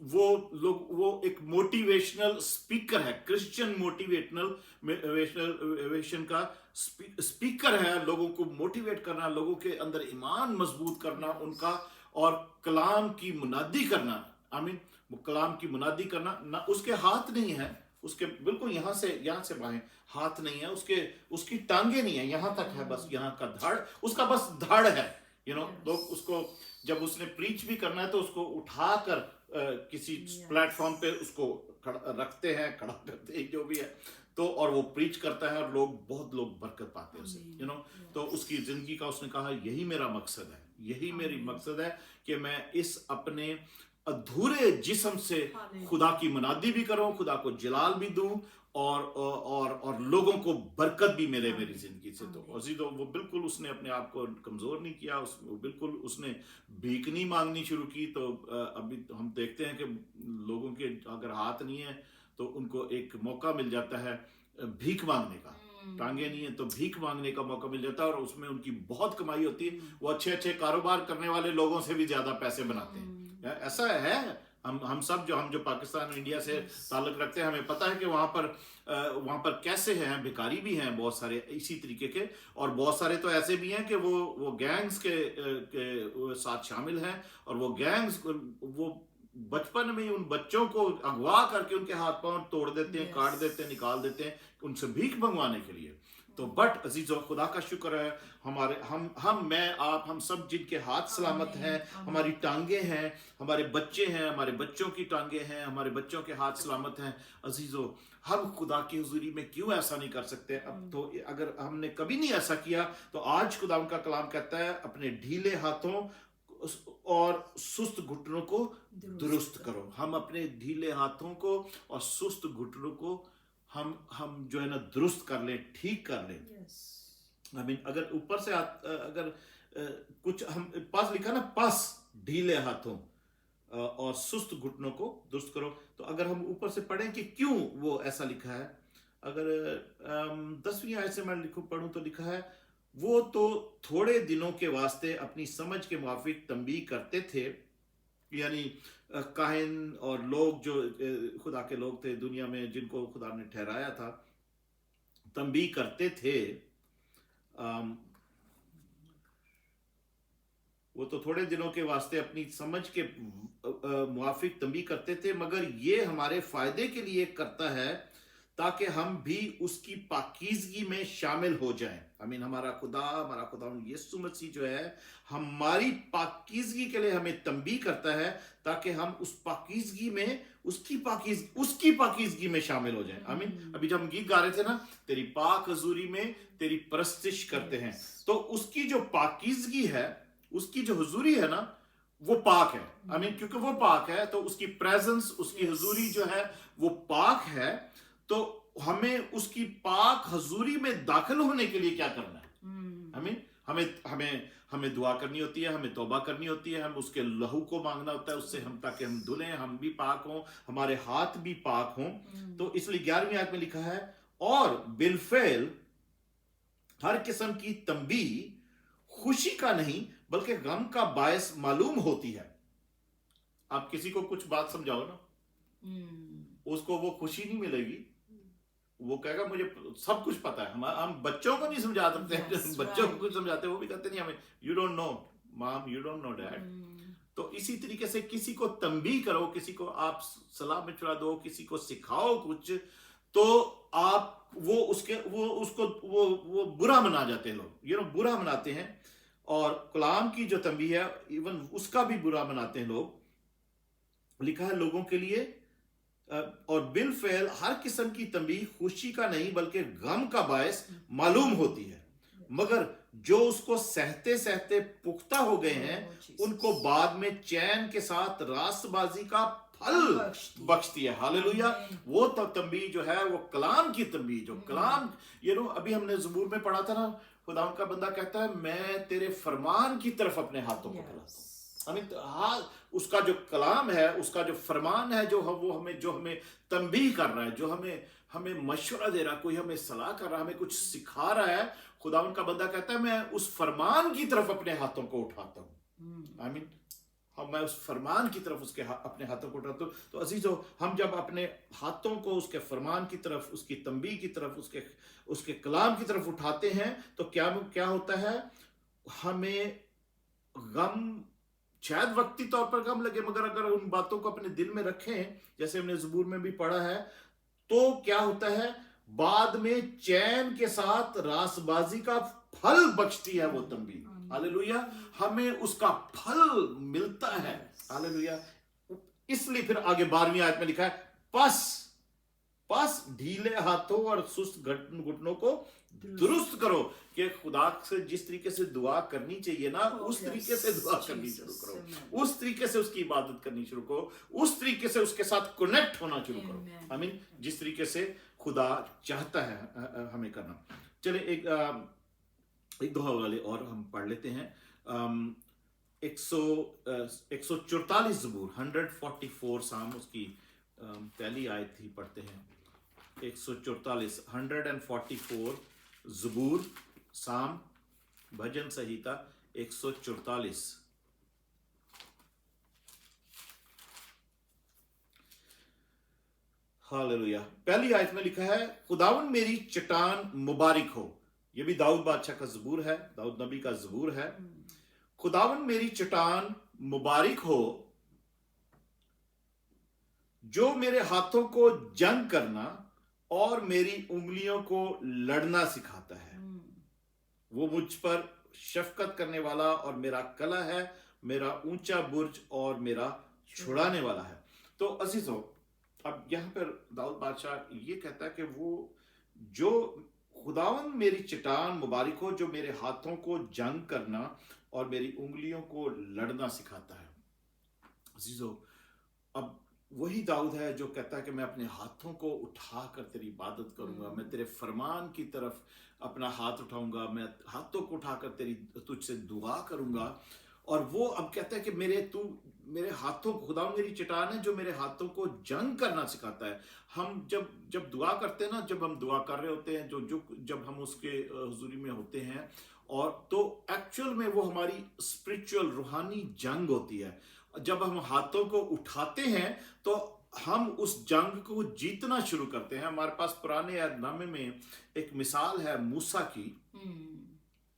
वो एक मोटिवेशनल स्पीकर है, क्रिश्चियन मोटिवेशन का स्पीकर है। लोगों को मोटिवेट करना, लोगों के अंदर ईमान मजबूत करना उनका, और कलाम की मुनादी करना। आई मीन, वो कलाम की मुनादी करना ना, उसके हाथ नहीं है, उसके बिल्कुल यहाँ से बाहें हाथ नहीं है, उसकी टांगे नहीं है, यहाँ तक है, बस यहाँ का धड़, उसका बस धड़ है, यू नो। लोग उसको, जब उसने प्रीच भी करना है तो उसको उठाकर किसी प्लेटफॉर्म पे उसको रखते हैं, खड़ा करते हैं, जो भी है, तो और वो प्रीच करता है, और बहुत लोग बरकत पाते हैं उससे, यू नो। तो उसकी जिंदगी का उसने कहा, यही मेरा मकसद है, यही मेरी मकसद है कि मैं इस अपने अधूरे जिस्म से खुदा की मुनादी भी करूं, खुदा को जलाल भी दूं, और लोगों को बरकत भी मिले मेरी जिंदगी से। तो अजीजों, वो बिल्कुल उसने अपने आप को कमजोर नहीं किया, बिल्कुल उसने भीख नहीं मांगनी शुरू की। तो अभी हम देखते हैं कि लोगों के अगर हाथ नहीं है तो उनको एक मौका मिल जाता है भीख मांगने का। टांगे नहीं है तो भीख मांगने का मौका मिल जाता है, और उसमें उनकी बहुत कमाई होती है। वो अच्छे कारोबार करने वाले लोगों से भी ज्यादा पैसे बनाते हैं। ऐसा है, हम सब जो पाकिस्तान और इंडिया से ताल्लुक रखते हैं, हमें पता है कि वहाँ पर कैसे हैं, भिखारी भी हैं बहुत सारे इसी तरीके के, और बहुत सारे तो ऐसे भी हैं कि वो गैंग्स के साथ शामिल हैं, और वो गैंग्स वो बचपन में उन बच्चों को अगवा करके उनके हाथ पांव तोड़ देते हैं, काट देते हैं, निकाल देते हैं उनसे भीख मंगवाने के लिए। तो बट अजीजों, खुदा का शुक्र है, हमारे मैं आप हम सब जिनके हाथ सलामत हैं, हमारी टांगे हैं, हमारे बच्चे हैं, हमारे बच्चों की टांगे हैं, हमारे बच्चों के हाथ सलामत हैं। अजीजों, हम खुदा की हुजूरी में क्यों ऐसा नहीं कर सकते? अब तो अगर हमने कभी नहीं ऐसा किया तो आज खुदा उनका कलाम कहता है, अपने ढीले हाथों اور سست گھٹنوں کو درست کرو. ہم اپنے ڈھیلے ہاتھوں کو اور سست گھٹنوں کو ہم جو ہے نا درست کر لیں, ٹھیک کر لیں. اگر اوپر سے اگر کچھ ہم پاس لکھا نا, پس ڈھیلے ہاتھوں اور سست گھٹنوں کو درست کرو, تو اگر ہم اوپر سے پڑھیں کہ کیوں وہ ایسا لکھا ہے, اگر 10ویں آیت سے میں پڑھوں تو لکھا ہے, وہ تو تھوڑے دنوں کے واسطے اپنی سمجھ کے موافق تنبیہ کرتے تھے. یعنی کاہن اور لوگ جو خدا کے لوگ تھے دنیا میں جن کو خدا نے ٹھہرایا تھا, تنبیہ کرتے تھے. وہ تو تھوڑے دنوں کے واسطے اپنی سمجھ کے موافق تنبیہ کرتے تھے, مگر یہ ہمارے فائدے کے لیے کرتا ہے تاکہ ہم بھی اس کی پاکیزگی میں شامل ہو جائیں. ہمارا خدا یسوع مسیح جو ہے ہماری پاکیزگی کے لیے ہمیں تنبیہ کرتا ہے تاکہ ہم اس پاکیزگی میں اس کی پاکیزگی میں شامل ہو جائیں. ابھی جب ہم گیت گا رہے تھے نا, تیری پاک حضوری میں تیری پرستش کرتے ہیں, تو اس کی جو پاکیزگی ہے, اس کی جو حضوری ہے نا, وہ پاک ہے. کیونکہ وہ پاک ہے تو اس کی پریزنس, اس کی حضوری جو ہے وہ پاک ہے. تو ہمیں اس کی پاک حضوری میں داخل ہونے کے لیے کیا کرنا ہے؟ ہمیں دعا کرنی ہوتی ہے, ہمیں توبہ کرنی ہوتی ہے, ہم اس کے لہو کو مانگنا ہوتا ہے اس سے, تاکہ ہم دھلیں, ہم بھی پاک ہوں, ہمارے ہاتھ بھی پاک ہوں. تو اس لیے 11ویں آیت میں لکھا ہے, اور بالفعل ہر قسم کی تنبیہ خوشی کا نہیں بلکہ غم کا باعث معلوم ہوتی ہے. آپ کسی کو کچھ بات سمجھاؤ نا, اس کو وہ خوشی نہیں ملے گی, وہ کہے گا مجھے سب کچھ پتا ہے. ہم بچوں کو نہیں سمجھا سکتے, بچوں کو کچھ سمجھاتے وہ بھی کہتے نہیں ہمیں, یو ڈونٹ نو مام, یو ڈونٹ نو ڈیڈ. تو اسی طریقے سے کسی کو تنبیہ کرو, کسی کو آپ صلاح مشورہ دو, کسی کو سکھاؤ کچھ, تو آپ وہ برا منا جاتے ہیں لوگ, برا مناتے ہیں. اور کلام کی جو تنبیہ ہے ایون اس کا بھی برا مناتے ہیں لوگ. لکھا ہے لوگوں کے لیے, اور بالفعل ہر قسم کی تنبیہ خوشی کا نہیں بلکہ غم کا باعث معلوم ہوتی ہے, مگر جو اس کو سہتے سہتے پختہ ہو گئے ہیں ان کو بعد میں چین کے ساتھ راست بازی کا پھل بخشتی ہے. ہاللویا. وہ تنبیہ جو ہے وہ کلام کی تنبیہ, جو کلام ابھی ہم نے زبور میں پڑھا تھا نا, خدا کا بندہ کہتا ہے میں تیرے فرمان کی طرف اپنے ہاتھوں کو پھیلاتا ہوں. اس کا جو کلام ہے, اس کا جو فرمان ہے, جو ہمیں تنبیہ کر رہا ہے, جو ہمیں مشورہ دے رہا ہے, کوئی ہمیں صلاح کر رہا ہے, ہمیں کچھ سکھا رہا ہے, خدا ان کا بندہ کہتا ہے میں اس فرمان کی طرف اپنے ہاتھوں کو اٹھاتا ہوں. میں اس فرمان کی طرف اپنے ہاتھوں کو اٹھاتا ہوں. تو عزیزو, ہم جب اپنے ہاتھوں کو اس کے فرمان کی طرف, اس کی تنبیہ کی طرف, اس کے کلام کی طرف اٹھاتے ہیں, تو کیا ہوتا ہے, ہمیں غم شاید وقتی طور پر غم لگے, مگر اگر ان باتوں کو اپنے دل میں رکھیں, جیسے ہم نے زبور میں بھی پڑھا ہے, تو کیا ہوتا ہے, بعد میں چین کے ساتھ راست بازی کا پھل بخشتی ہے وہ تنبیہ. ہاللویا. ہمیں اس کا پھل ملتا ہے. ہاللویا. اس لیے پھر آگے 12ویں آیت میں لکھا ہے, پس ڈھیلے ہاتھوں اور سست گھٹنوں کو درست کرو. کہ خدا سے جس طریقے سے دعا کرنی چاہیے نا, اس طریقے سے دعا کرنی شروع کرو, اس طریقے سے اس کی عبادت کرنی شروع کرو, اس طریقے سے اس کے ساتھ کنیکٹ ہونا شروع کرو. آمین. جس طریقے سے خدا چاہتا ہے ہمیں کرنا. چلیں ایک دو حوالے اور ہم پڑھ لیتے ہیں. 144 زبور 144 سام, اس کی پہلی آیت ہی پڑھتے ہیں. 144 زبور, سام, بھجن سہیتا 144. ہاللویا. پہلی آیت میں لکھا ہے, خداوند میری چٹان مبارک ہو. یہ بھی داؤد بادشاہ کا زبور ہے, داؤد نبی کا زبور ہے. خداوند میری چٹان مبارک ہو جو میرے ہاتھوں کو جنگ کرنا اور میری انگلیوں کو لڑنا سکھاتا ہے. وہ مجھ پر شفقت کرنے والا اور میرا کلہ ہے, میرا اونچا برج اور میرا چھڑانے والا ہے. تو عزیزو, اب یہاں پر داؤد بادشاہ یہ کہتا ہے کہ وہ جو خداوند میری چٹان مبارک ہو جو میرے ہاتھوں کو جنگ کرنا और मेरी उंगलियों को लड़ना सिखाता है। अजीजों, अब वही दाऊद है जो कहता है कि मैं अपने हाथों को उठाकर तेरी इबादत करूंगा, मैं तेरे फरमान की तरफ अपना हाथ उठाऊंगा, मैं हाथों को उठाकर तेरी तुझसे दुआ करूंगा। और वो अब कहता है कि मेरे हाथों को, खुदा मेरी चट्टान है जो मेरे हाथों को जंग करना सिखाता है। हम जब दुआ करते हैं ना, जब हम दुआ कर रहे होते हैं, जब हम उसके हुजूरी में होते हैं, और तो एक्चुअल में वो हमारी स्पिरिचुअल रूहानी जंग होती है। जब हम हाथों को उठाते हैं तो हम उस जंग को जीतना शुरू करते हैं। हमारे पास पुराने अहदनामे में एक मिसाल है मूसा की,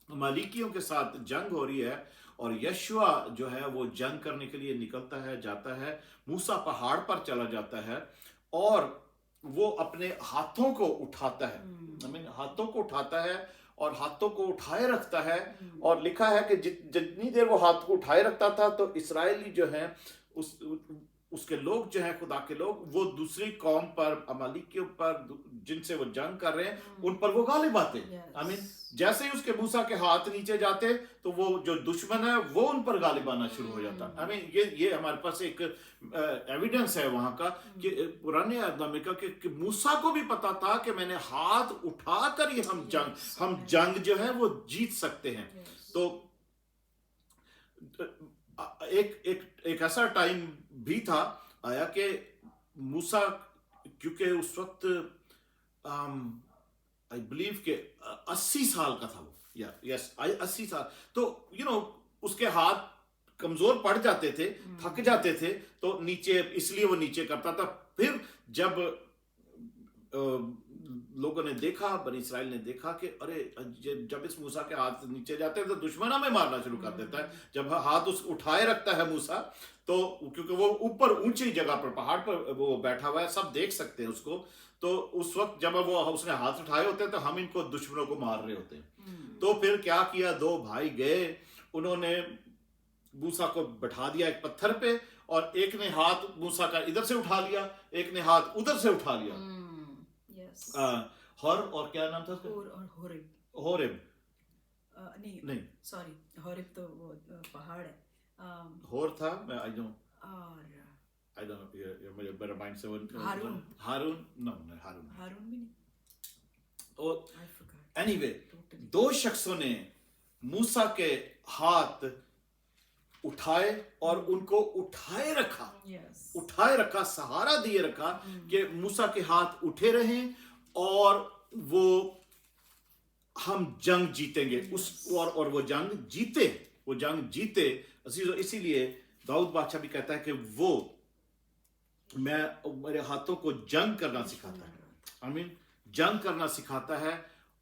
अमालेकियों के साथ जंग हो रही है और यशुआ जो है वो जंग करने के लिए निकलता है, जाता है। मूसा पहाड़ पर चला जाता है और वो अपने हाथों को उठाता है, हाथों को उठाता है और हाथों को उठाए रखता है। और लिखा है कि जितनी देर वो हाथ को उठाए रखता था तो इस्राएली जो है उसके लोग जो हैं, खुदा के लोग, वो दूसरी कौम पर, अमालेकियों पर जिनसे वो जंग कर रहे हैं, उन पर वो गालिब आते। जैसे ही उसके मूसा के हाथ नीचे जाते तो वो जो दुश्मन है वो उन पर गालिब आना शुरू हो जाता। ये हमारे पास एक एविडेंस है वहां का कि पुराने अहदनामे का कि मूसा को भी पता था कि मैंने हाथ उठाकर ही हम जंग जो है वो जीत सकते हैं। तो एक ऐसा टाइम भी था आया कि मूसा, क्योंकि उस वक्त आई बिलीव के 80 साल का था वो, यस 80 साल, तो उसके हाथ कमजोर पड़ जाते थे, थक जाते थे, तो नीचे, इसलिए वो नीचे करता था। फिर जब लोगों ने देखा, बनी इस्राइल ने देखा कि अरे जब इस मूसा के हाथ नीचे जाते हैं तो दुश्मन हमें मारना शुरू कर देता है। जब हाथ उस उठाए रखता है मूसा, तो क्योंकि वो ऊपर ऊंची जगह पर, पहाड़ पर वो बैठा हुआ है, सब देख सकते हैं उसको, तो उस वक्त जब उसने हाथ उठाए होते हैं तो हम इनको दुश्मनों को मार रहे होते हैं। तो फिर क्या किया, दो भाई गए, उन्होंने मूसा को बैठा दिया एक पत्थर पे, और एक ने हाथ मूसा का इधर से उठा लिया, एक ने हाथ उधर से उठा लिया। और क्या नाम था उसका? होरेब नहीं, सॉरी, होरेब तो वो पहाड़ है। होर था, आई डोंट नो, मुझे मेरा माइंड से हारून नो, हारून भी नहीं। और एनीवे, दो शख्सों ने मूसा के हाथ उठाए और उनको उठाए रखा, सहारा दिए रखा कि मूसा के हाथ उठे रहें और वो हम जंग जीतेंगे। और वो जंग जीते। इसीलिए दाऊद बादशाह भी कहता है कि वो मेरे हाथों को जंग करना सिखाता है, जंग करना सिखाता है।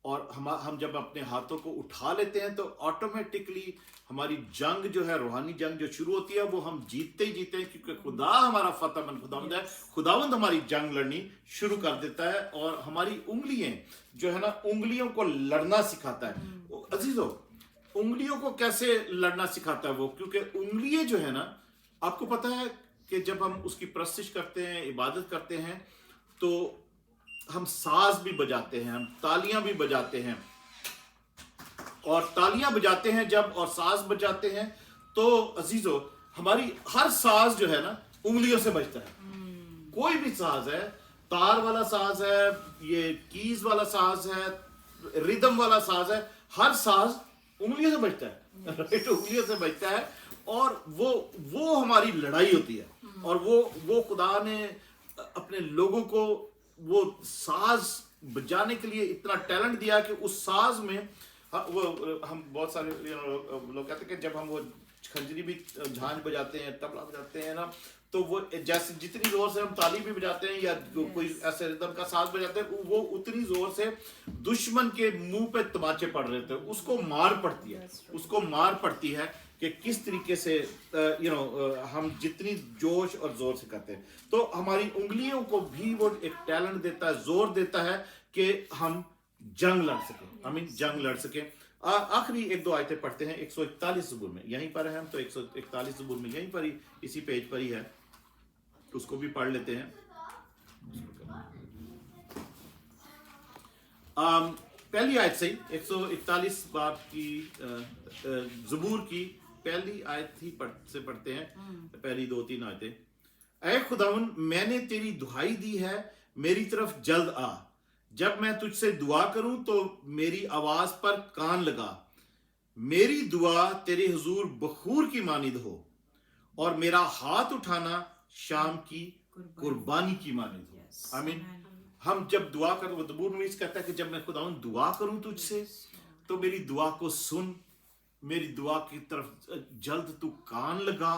और हम जब अपने हाथों को उठा लेते हैं तो ऑटोमेटिकली हमारी जंग जो है, रूहानी जंग जो शुरू होती है, वो हम जीतते ही जीते हैं, क्योंकि खुदा हमारा फतेहमंद खुदावंद है। खुदावंद हमारी जंग लड़नी शुरू कर देता है और हमारी उंगलियां जो है ना, उंगलियों को लड़ना सिखाता है। अजीजों, उंगलियों को कैसे लड़ना सिखाता है वो? क्योंकि उंगलियां जो है ना, आपको पता है कि जब हम उसकी परस्तिश करते हैं, इबादत करते हैं, तो हम साज भी बजाते हैं, हम तालियां भी बजाते हैं, और तालियां बजाते हैं जब, और साज बजाते हैं, तो अजीजों हमारी हर साज जो है ना उंगलियों से बजता है। कोई भी साज है, तार वाला साज है, ये कीज वाला साज है, रिदम वाला साज है, हर साज उंगलियों से बजता है। उंगलियों से बजता है, और वो हमारी लड़ाई होती है। और वो खुदा ने अपने लोगों को वो साज बजाने के लिए इतना टैलेंट दिया कि उस साज में हम बहुत सारे लोग कहते हैं कि जब हम वो खंजरी भी, झांझ बजाते हैं, तबला बजाते हैं ना, तो वो जैसे जितनी जोर से हम ताली भी बजाते हैं या कोई ऐसे रिदम का साज बजाते हैं, वो उतनी जोर से दुश्मन के मुंह पे तमाचे पड़ रहे थे, उसको मार पड़ती है कि किस तरीके से हम जितनी जोश और जोर से करते हैं। तो हमारी उंगलियों को भी वो एक टैलेंट देता है, जोर देता है कि हम जंग लड़ सकें। आखिरी एक दो आयतें पढ़ते हैं। 141 ज़बूर में, यहीं पर है हम, तो 141 ज़बूर में यहीं पर ही, इसी पेज पर ही है, उसको भी पढ़ लेते हैं। पहली आयत से ही 141 बाब की ज़बूर की पहली आयत ही से पढ़ते हैं, पहली 2-3 आयतें। ऐ खुदावन, मैंने तेरी दुहाई दी है, मेरी तरफ जल्द आ। जब मैं तुझसे दुआ करूं तो मेरी आवाज पर कान लगा। मेरी दुआ तेरे हुजूर बखूर की मानिद हो और मेरा हाथ उठाना शाम की कुर्बानी की मानिद हो। आमीन। हम जब दुआ कर, वो दबूर में कहता है कि जब मैं खुदावन दुआ करूं तुझसे तो मेरी दुआ को सुन, मेरी दुआ की तरफ जल्द तू कान लगा,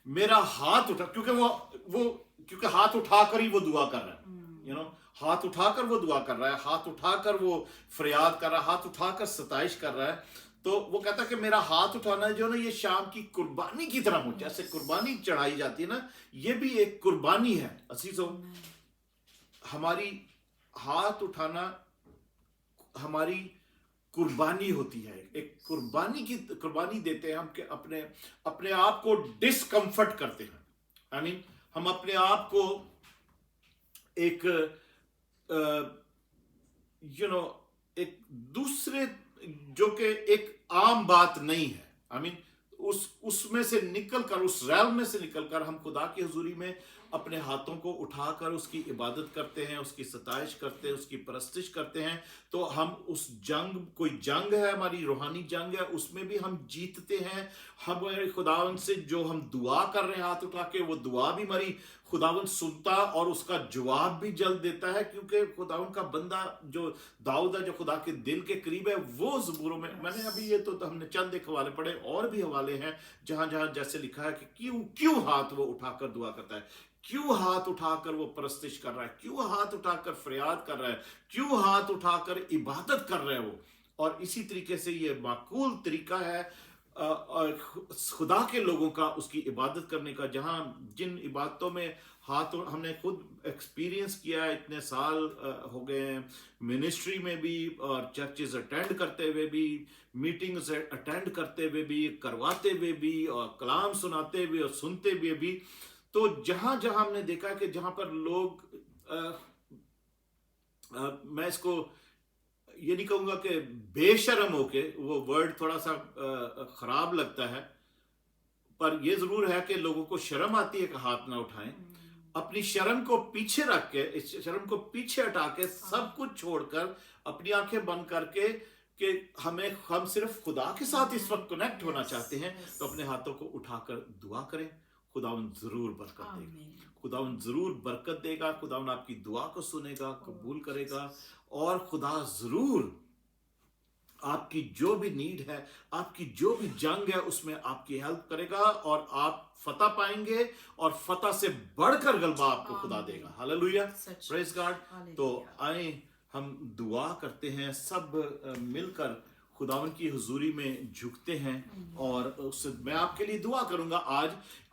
मेरा हाथ उठा, क्योंकि हाथ उठाकर ही वो दुआ कर रहा है, हाथ उठाकर वो दुआ कर रहा है, हाथ उठाकर वो फरियाद कर रहा है, हाथ उठाकर सताइश कर रहा है। तो वो कहता है कि मेरा हाथ उठाना जो ना ये शाम की कुर्बानी की तरह हो, जैसे कुर्बानी चढ़ाई जाती है ना, ये भी एक कुर्बानी है। अजीजों, हमारी हाथ उठाना हमारी कुर्बानी होती है, एक कुर्बानी देते हैं हम कि अपने आप को डिस्कम्फर्ट करते हैं। आई मीन हम अपने आप को एक एक दूसरे जो कि एक आम बात नहीं है, आई मीन उसमें से निकलकर, उस रैल में से निकलकर हम खुदा की हुजूरी में अपने हाथों को उठाकर उसकी इबादत करते हैं, उसकी सताइश करते हैं, उसकी परस्तिश करते हैं। तो हम उस जंग, कोई जंग है, हमारी रूहानी जंग है, उसमें भी हम जीतते हैं। हमारे खुदावन से जो हम दुआ कर रहे हैं हाथ उठा के, वो दुआ भी हमारी खुदावन सुनता और उसका जवाब भी जल्द देता है, क्योंकि खुदावन का बंदा जो दाऊद है, जो खुदा के दिल के करीब है, वो ज़बूरों में, मैंने अभी ये तो हमने चंद एक हवाले पढ़े, और भी हवाले हैं जहां जहां जैसे लिखा है कि क्यों हाथ वो उठाकर दुआ करता है, क्यों हाथ उठाकर वो परस्तिश कर रहा है, क्यों हाथ उठाकर फरियाद कर रहा है, क्यों हाथ उठाकर इबादत कर रहे हैं वो। और इसी तरीके से ये माकूल तरीका है खुदा के लोगों का उसकी इबादत करने का, जहां जिन इबादतों में हाथ, हमने खुद एक्सपीरियंस किया है, इतने साल हो गए हैं मिनिस्ट्री में भी और चर्चेस अटेंड करते हुए भी, मीटिंग्स अटेंड करते हुए भी, करवाते हुए भी, और कलाम सुनाते हुए और सुनते हुए भी। तो जहां जहां हमने देखा कि जहां पर लोग मैं इसको ये नहीं कहूंगा कि बेशर्म होके, वो वर्ड थोड़ा सा खराब लगता है, पर ये जरूर है कि लोगों को शर्म आती है कि हाथ ना उठाएं। अपनी शर्म को पीछे रख के, इस शर्म को पीछे हटा के, सब कुछ छोड़कर, अपनी आंखें बंद करके कि हम सिर्फ खुदा के साथ इस वक्त कनेक्ट होना चाहते हैं, तो अपने हाथों को उठाकर दुआ करें। खुदावन जरूर बरकत देगा, खुदावन जरूर बरकत देगा, खुदावन आपकी दुआ को सुनेगा, कबूल करेगा, और खुदा जरूर आपकी जो भी नीड है, आपकी जो भी जंग है, उसमें आपकी हेल्प करेगा, और आप फतह पाएंगे, और फतह से बढ़कर गलबा आपको खुदा देगा। Hallelujah, praise God. तो आए हम दुआ करते हैं, सब मिलकर खुदावन की हुजूरी में झुकते हैं, और उससे मैं आपके लिए दुआ करूंगा।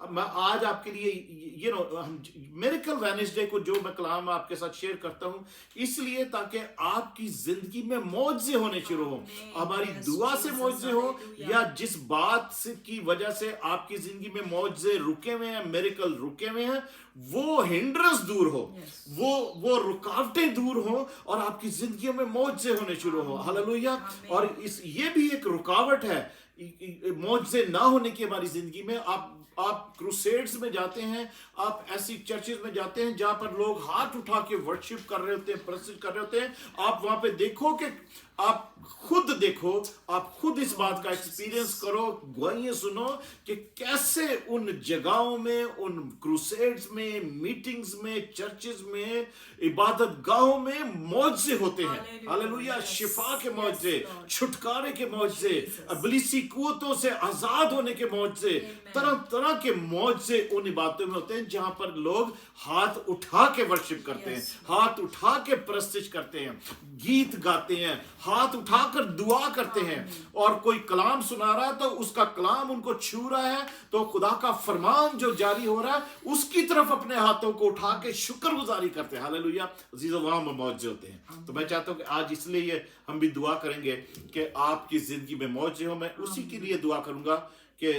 मैं आज आपके लिए हम मिरेकल वेडनेसडे को जो मैं कलाम आपके साथ शेयर करता हूं, इसलिए ताकि आपकी जिंदगी में मौजज़े होने शुरू हो, हमारी दुआ से मौजज़े हो, या जिस बात से की वजह से आपकी जिंदगी में मौजज़े रुके हुए हैं, मिरेकल रुके हुए हैं, वो हिंड्रेंस दूर हो, वो रुकावटें दूर हो, और आपकी जिंदगी में मौजज़े होने शुरू हो। हालेलुया। और ये भी एक रुकावट है मौजज़े ना होने की हमारी जिंदगी में। आप क्रूसेड्स में जाते हैं, आप ऐसी चर्चेस में जाते हैं जहां पर लोग हाथ उठा के वर्शिप कर रहे होते हैं, प्रस्तुत कर रहे होते हैं। आप वहां पे देखो कि आप खुद इस बात का एक्सपीरियंस करो, गवाहियां सुनो कि कैसे उन जगहों में, उन क्रूसेड्स में, मीटिंग्स में, चर्चेस में, इबादत गाहों में मौजज़े होते हैं। हालेलुया। शिफा के मौजज़े, छुटकारे के मौजज़े, इब्लीसी कुव्वतों से आजाद होने के मौजज़े, तरह तरह के मौजज़े उन इबादतों में होते हैं जहां पर लोग हाथ उठा के वर्शिप करते हैं, हाथ उठा के प्रस्तुत करते हैं, गीत गाते हैं, हाथ उठाकर दुआ करते हैं। और कोई कलाम सुना रहा है तो उसका कलाम उनको छू रहा है, तो खुदा का फरमान जो जारी हो रहा है उसकी तरफ अपने हाथों को उठा के शुक्रगुजारी करते हैं। हालेलुया। अजीज़ों, वहां मौजज़े होते हैं। तो मैं चाहता हूं कि आज इसलिए हम भी दुआ करेंगे कि आपकी जिंदगी में मौजज़े हो। मैं उसी के लिए दुआ करूंगा कि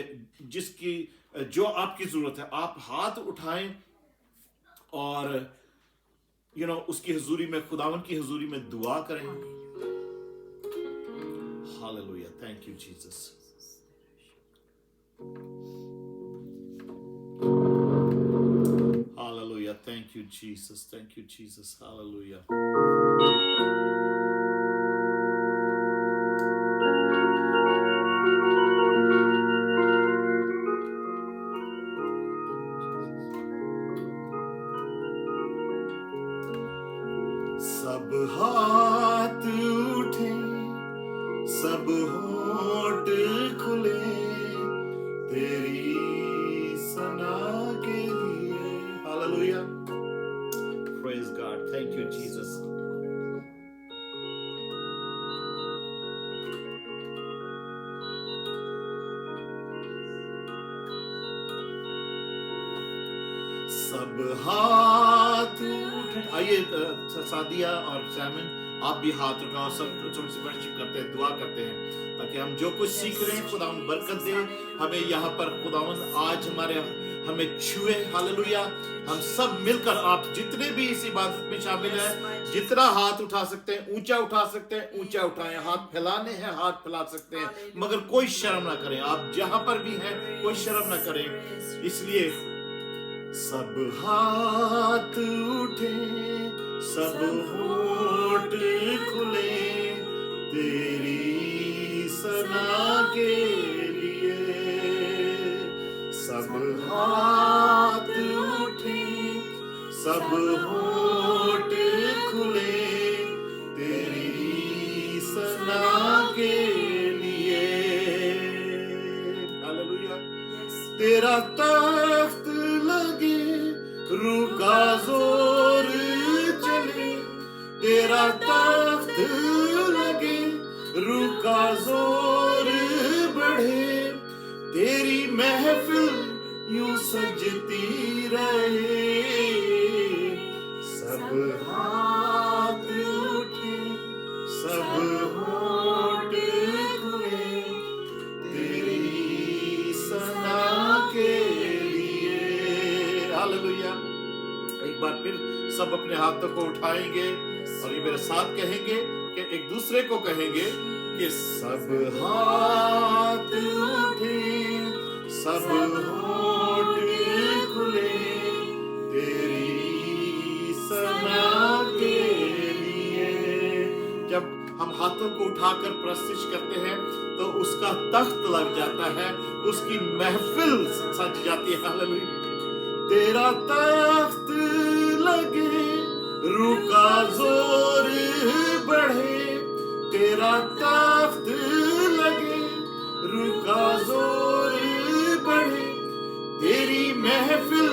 जो आपकी जरूरत है, आप हाथ उठाएं और उसकी हुजूरी में, खुदावन की हुजूरी में दुआ करें। Hallelujah. Thank you, Jesus. Hallelujah. Thank you, Jesus. Thank you, Jesus. Hallelujah. सब हाथ उठे, सब होंठ खुले तेरी सना के लिए. Hallelujah. Praise God. Thank you, Jesus. सब हाथ उठे. आइए सादिया और सैमन, आप भी हाथ उठाओ. सब थोड़ी सी वर्शिप करते हैं, दुआ करते हैं, ताकि हम जो कुछ सीख रहे हैं खुदावंद बरकत दे हमें. यहाँ पर खुदावंद आज हमें छुए. हालेलुया. हम सब मिलकर, आप जितने भी इस इबादत में शामिल हैं, जितना हाथ उठा सकते हैं ऊंचा उठा सकते हैं, ऊंचा उठाएं. हाथ फैलाने हैं, हाथ फैला सकते हैं, मगर कोई शर्म ना करें. आप जहां पर भी हैं कोई शर्म ना करें. इसलिए सब हाथ उठे, सब होंठ खुले तेरी सना के लिए. सब हाथ उठे, सब होंठ खुले तेरी सना के लिए. हालेलुया. तेरा तख्त लगे, रूह का जोर चले. तेरा तख्त लगे, रूह का जोर बढ़े. तेरी महफिल यूं सजती रहे. सब हाथ उठे, सब होंठ खुले तेरी सना के लिए. हालेलुया. एक बार फिर सब अपने हाथों को उठाएंगे और ये मेरे साथ कहेंगे कि एक दूसरे को कहेंगे कि सब हाथ उठे, सब होंठ खुले तेरी सना के लिए. जब हम हाथों को उठाकर प्रस्तुत करते हैं तो उसका तख्त लग जाता है, उसकी महफिल सज जाती है. हालेलुया. तेरा तख्त लगे, रूह का जोर बढ़े. तेरा तख्त लगे, रूह का जोर बढ़े. तेरी महफिल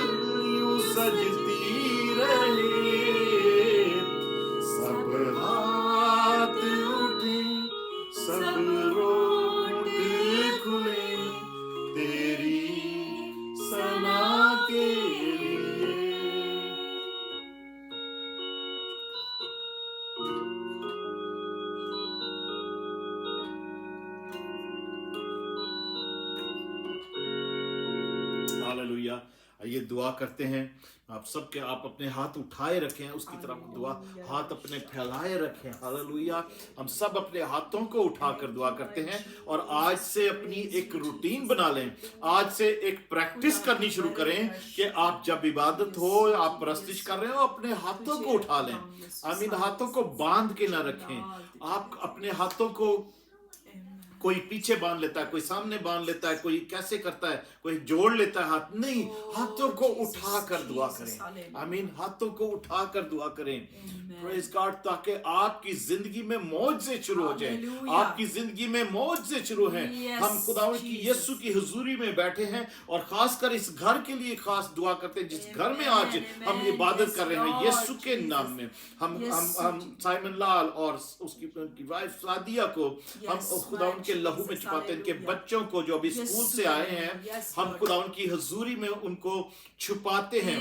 यूं सजती रहे. सब हाथ उठे, सब होंठ खुले तेरी सना के लिए. हालेलुया. ये दुआ करते हैं. आप सबके, आप अपने हाथ उठाए रखें उसकी तरफ दुआ, हाथ अपने फैलाए रखें. हालेलुया. हम सब अपने हाथों को उठाकर दुआ करते हैं और आज से अपनी एक रूटीन बना लें. आज से एक प्रैक्टिस करनी शुरू करें कि आप जब इबादत हो, आप प्रस्तुत कर रहे हो, अपने हाथों को उठा लें. आमीन. हाथों को बांध के ना रखें. आप अपने हाथों को, कोई पीछे बांध लेता है, कोई सामने बांध लेता है, कोई कैसे करता है, कोई जोड़ लेता है हाथ. नहीं, हाथों को उठा कर दुआ करें. आमीन. हाथों को उठा कर दुआ करें. Praise God. ताकि आपकी जिंदगी में मौज से शुरू हो जाए. आपकी जिंदगी में मौज से शुरू है. हम खुदावंद की यीशु की हुजूरी में बैठे हैं और खासकर इस घर के लिए खास दुआ करते हैं जिस घर में आज हम इबादत कर रहे हैं यीशु के नाम में. हम साइमन लाल और उसकी वाइफ सादिया को हम खुदावंद के के लहू में छुपाते हैं। इनके बच्चों को जो अभी स्कूल से आए हैं, हम खुदावन की हजूरी में उनको छुपाते हैं।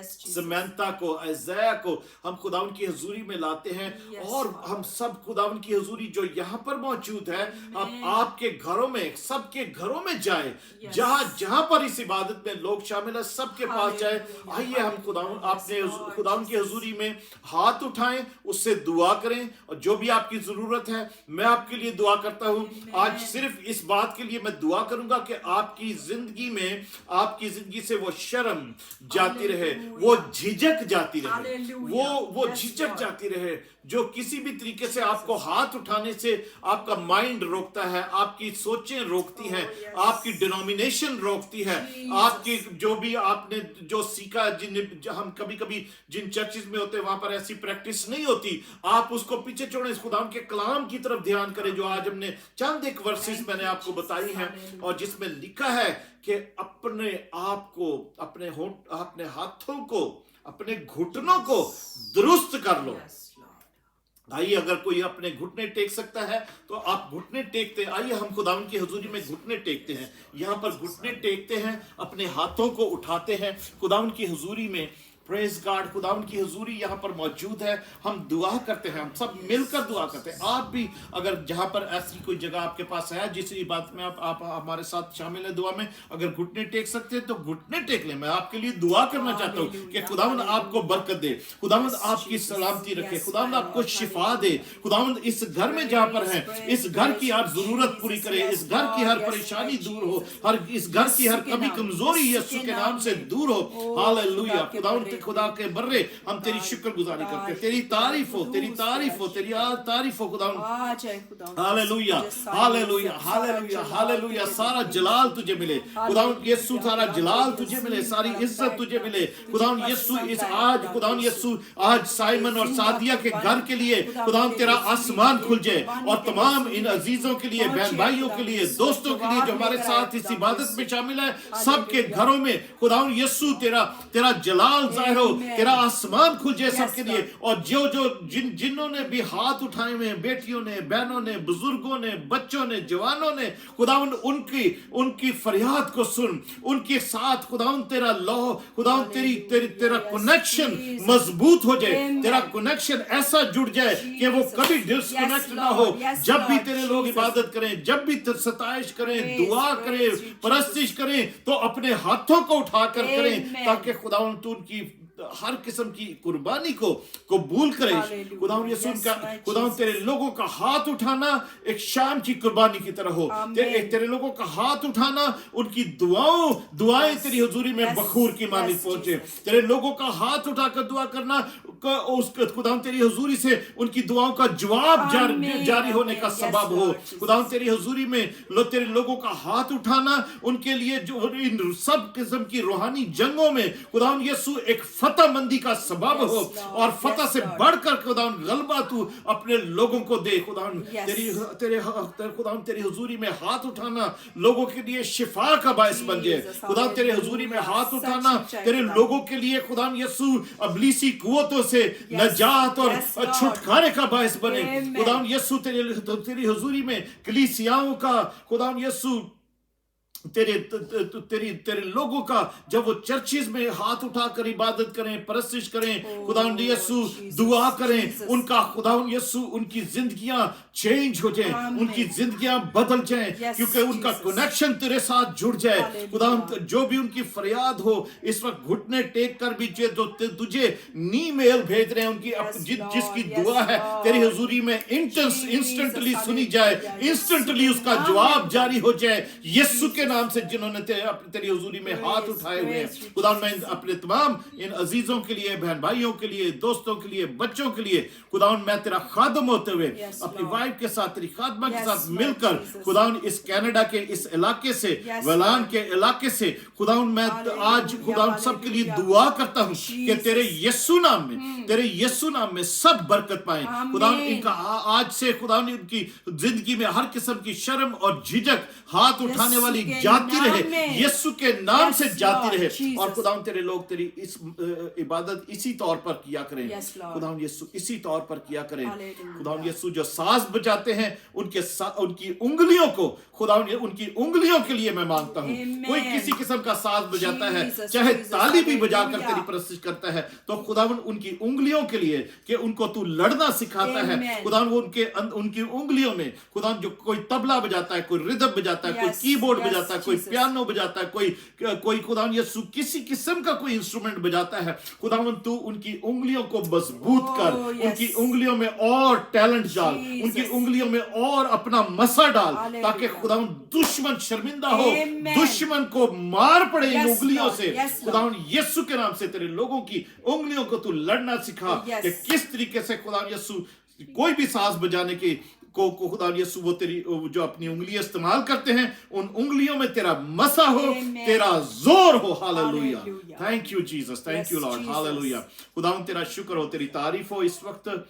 समंता को, ऐज़ाया को हम खुदावन की हजूरी में लाते हैं, और हम सब खुदावन की हजूरी जो यहाँ पर मौजूद है, अब आपके घरों में, सबके घरों में जाए, जहां पर इस इबादत में लोग शामिल है, सबके पास जाए। आइए हम खुदावन की हजूरी में हाथ उठाएं, उससे दुआ करें, और जो भी आपकी जरूरत है मैं आपके लिए दुआ करता हूं। आज सिर्फ इस बात के लिए मैं दुआ करूंगा कि आपकी जिंदगी में, आपकी जिंदगी से वो शर्म जाती रहे, वो झिझक जाती रहे, वो झिझक जाती रहे जो किसी भी तरीके से आपको हाथ उठाने से आपका माइंड रोकता है, आपकी सोचें रोकती हैं, आपकी डिनोमिनेशन रोकती है, आपकी जो भी आपने जो सीखा, हम कभी कभी जिन चर्चेस में होते हैं वहां पर ऐसी प्रैक्टिस नहीं होती, आप उसको पीछे छोड़ें, इस खुदा के कलाम की तरफ ध्यान करें जो आज हमने चंद एक वर्सेस मैंने आपको बताई हैं, और जिसमें लिखा है कि अपने आप को, अपने हाथों को, अपने घुटनों को दुरुस्त कर लो। आइए, अगर कोई अपने घुटने टेक सकता है तो आप घुटने टेकते हैं। आइए हम खुदावन की हजूरी में घुटने टेकते हैं, यहाँ पर घुटने टेकते हैं, अपने हाथों को उठाते हैं खुदावन की हजूरी में। प्रेज गॉड, खुदावन की हजूरी यहाँ पर मौजूद है, हम दुआ करते हैं, हम सब मिलकर दुआ करते हैं। आप भी अगर जहाँ पर ऐसी कोई जगह आपके पास है जिस बात में आप हमारे साथ शामिल है दुआ में, अगर घुटने टेक सकते हैं तो घुटने टेक लें। मैं आपके लिए दुआ करना चाहता हूँ कि खुदावंद आपको बरकत दे, खुदावंद आपकी सलामती रखे, खुदावंद आपको शिफा दे, खुदावंद इस घर में जहाँ पर है, इस घर की हर जरूरत पूरी करे, इस घर की हर परेशानी दूर हो, इस घर की हर कमी कमजोरी यीशु के नाम से दूर हो। हालेलुया। खुदावंद खुदा के बर्रे हम तेरी शुक्रगुजारी करते हैं, तेरी तारीफ हो, तेरी तारीफ हो, तेरी तारीफ हो खुदावंद। Hallelujah, hallelujah, hallelujah, hallelujah. सारा जलाल तुझे मिले खुदावंद यीशु, सारा जलाल तुझे मिले, सारी इज्जत तुझे मिले खुदावंद यीशु। इस आज खुदावंद यीशु, आज साइमन और सादिया के घर के लिए खुदावंद तेरा आसमान खुल जाए, और तमाम इन अजीजों के लिए, बहन भाइयों के लिए, दोस्तों के लिए जो हमारे साथ इस इबादत में शामिल है, सबके घरों में खुदावंद यीशु तेरा जलाल जाहिर हो, तेरा आसमान खुल जाए सबके लिए। और जो जिन्होंने भी हाथ उठाए हुए हैं, बेटियों ने, बहनों ने, बुजुर्गों ने, बच्चों ने, जवानों ने, खुदावंद उनकी फरियाद को सुन, उनके साथ खुदावंद तेरा लौ, खुदावंद तेरा कनेक्शन मजबूत हो जाए, तेरा कनेक्शन ऐसा जुड़ जाए कि वो कभी डिस्कनेक्ट ना हो। जब भी तेरे लोग इबादत करें, जब भी सताइश करें, दुआ करें, परस्तिश करें, तो अपने हाथों को उठाकर करें, ताकि खुदावंद तू उनकी हर किस्म की कुर्बानी को कबूल करे। खुदावंद यीशु का, खुदावंद तेरे लोगों का हाथ उठाना एक शाम की कुर्बानी की तरह हो, तेरे लोगों का हाथ उठाना, उनकी दुआएं तेरी हुजूरी में बखूर की मानी पहुंचे। तेरे लोगों का हाथ उठाकर दुआ करना खुदावंद तेरी हुजूरी से उनकी दुआओं का जवाब जारी होने का सबब हो। खुदावंद तेरी हुजूरी में तेरे लोगों का हाथ उठाना उनके लिए जो इन सब किस्म की रूहानी जंगों में खुदावंद यीशु एक फतह मंदी का सबब हो, और फतह से बढ़कर खुदावंद गलबा तू अपने लोगों को दे। खुदावंद खुदावंद तेरी हुजूरी में हाथ उठाना लोगों के लिए शिफा का बायस बन जाए। खुदावंद तेरे हुजूरी में हाथ उठाना तेरे लोगों के लिए खुदावंद यीशु अबलीसी कुव्वतों से नजात और छुटकारे का बायस बने। खुदावंद यीशु तेरी हुजूरी में कलीसियाओं का खुदावंद यीशु तेरे लोगों का जब वो चर्चेस में हाथ उठाकर इबादत करें, परस्तिश करें, खुदावंद यीशु दुआ करें, उनका खुदावंद यीशु उनकी जिंदगियां चेंज हो जाएं, उनकी जिंदगियां बदल जाएं, क्योंकि उनका कनेक्शन तेरे साथ जुड़ जाए। खुदावंद जो भी उनकी फरियाद हो इस वक्त घुटने टेक कर भी जो तुझे नी मेल भेज रहे हैं, उनकी जिसकी दुआ है तेरी हुजूरी में इंस्टेंटली सुनी जाए, इंस्टेंटली उसका जवाब जारी हो जाए यीशु के नाम से, जिन्होंने तेरी हुजूरी में हाथ उठाए हुए हैं। खुदावंद मैं अपने तमाम इन अजीजों के लिए, बहन भाइयों के लिए, दोस्तों के लिए, बच्चों के लिए खुदावंद मैं तेरा खादम होते हुए अपनी वाइफ के साथ, तेरी खादमा के साथ मिलकर खुदावंद इस कनाडा के इस इलाके से, वेलान के इलाके से खुदावंद मैं आज खुदावंद सबके लिए दुआ करता हूं कि तेरे यीशु नाम में सब बरकत पाए। खुदावंद इनका आज से खुदावंद इनकी जिंदगी में हर किस्म की शर्म और झिझक, हाथ उठाने वाली जाती रहे, में। यीशु के नाम से Yes, जाती Lord, रहे। Jesus. और खुदावन तेरे लोग तेरी इस इबादत इसी तौर पर किया करें। Yes, Lord. खुदावन यीशु इसी तौर पर किया करें। Hallelujah. खुदावन यीशु जो साज बजाते हैं उनकी उंगलियों को, खुदावन उनकी उंगलियों के लिए मैं मांगता हूँ। Amen. कोई किसी किस्म का साज बजाता है, Jesus, चाहे Jesus, ताली भी बजाकर hallelujah. तेरी परस्तिश करता है, तो खुदावन उनकी उंगलियों के लिए कि उनको तू लड़ना सिखाता है। Amen. खुदावन वो उनकी उंगलियों में खुदावन जो कोई तबला बजाता है, कोई रिदम बजाता है, कोई Yes, कीबोर्ड yes, बजाता है, कोई Jesus. पियानो बजाता है, कोई खुदावन यीशु किसी किस्म का कोई इंस्ट्रूमेंट बजाता है। खुदावन तू उनकी उंगलियों को मजबूत कर, yes. उनकी उंगलियों में और टैलेंट डाल, Jesus. उनकी उंगलियों में और अपना मसा डाल, Hallelujah. ताकि खुदावन दुश्मन शर्मिंदा हो, Amen. दुश्मन को मार पड़े इन Yes, उंगलियों Lord. से। Yes, Lord. खुदावन यीशु के नाम से तेरे लोगों की उंगलियों को तू लड़ना सिखा Yes. कि किस तरीके से खुदावन यीशु कोई भी सांस बजाने की को खुदावन यीशु वो तेरी जो अपनी उंगलियां इस्तेमाल करते हैं, उन उंगलियों में तेरा मसा हो, Amen. तेरा जोर हो। Hallelujah, Hallelujah. Thank you Jesus, thank Yes, you Lord, Jesus. Hallelujah. खुदावन तेरा शुक्र हो, तेरी तारीफ हो। इस वक्त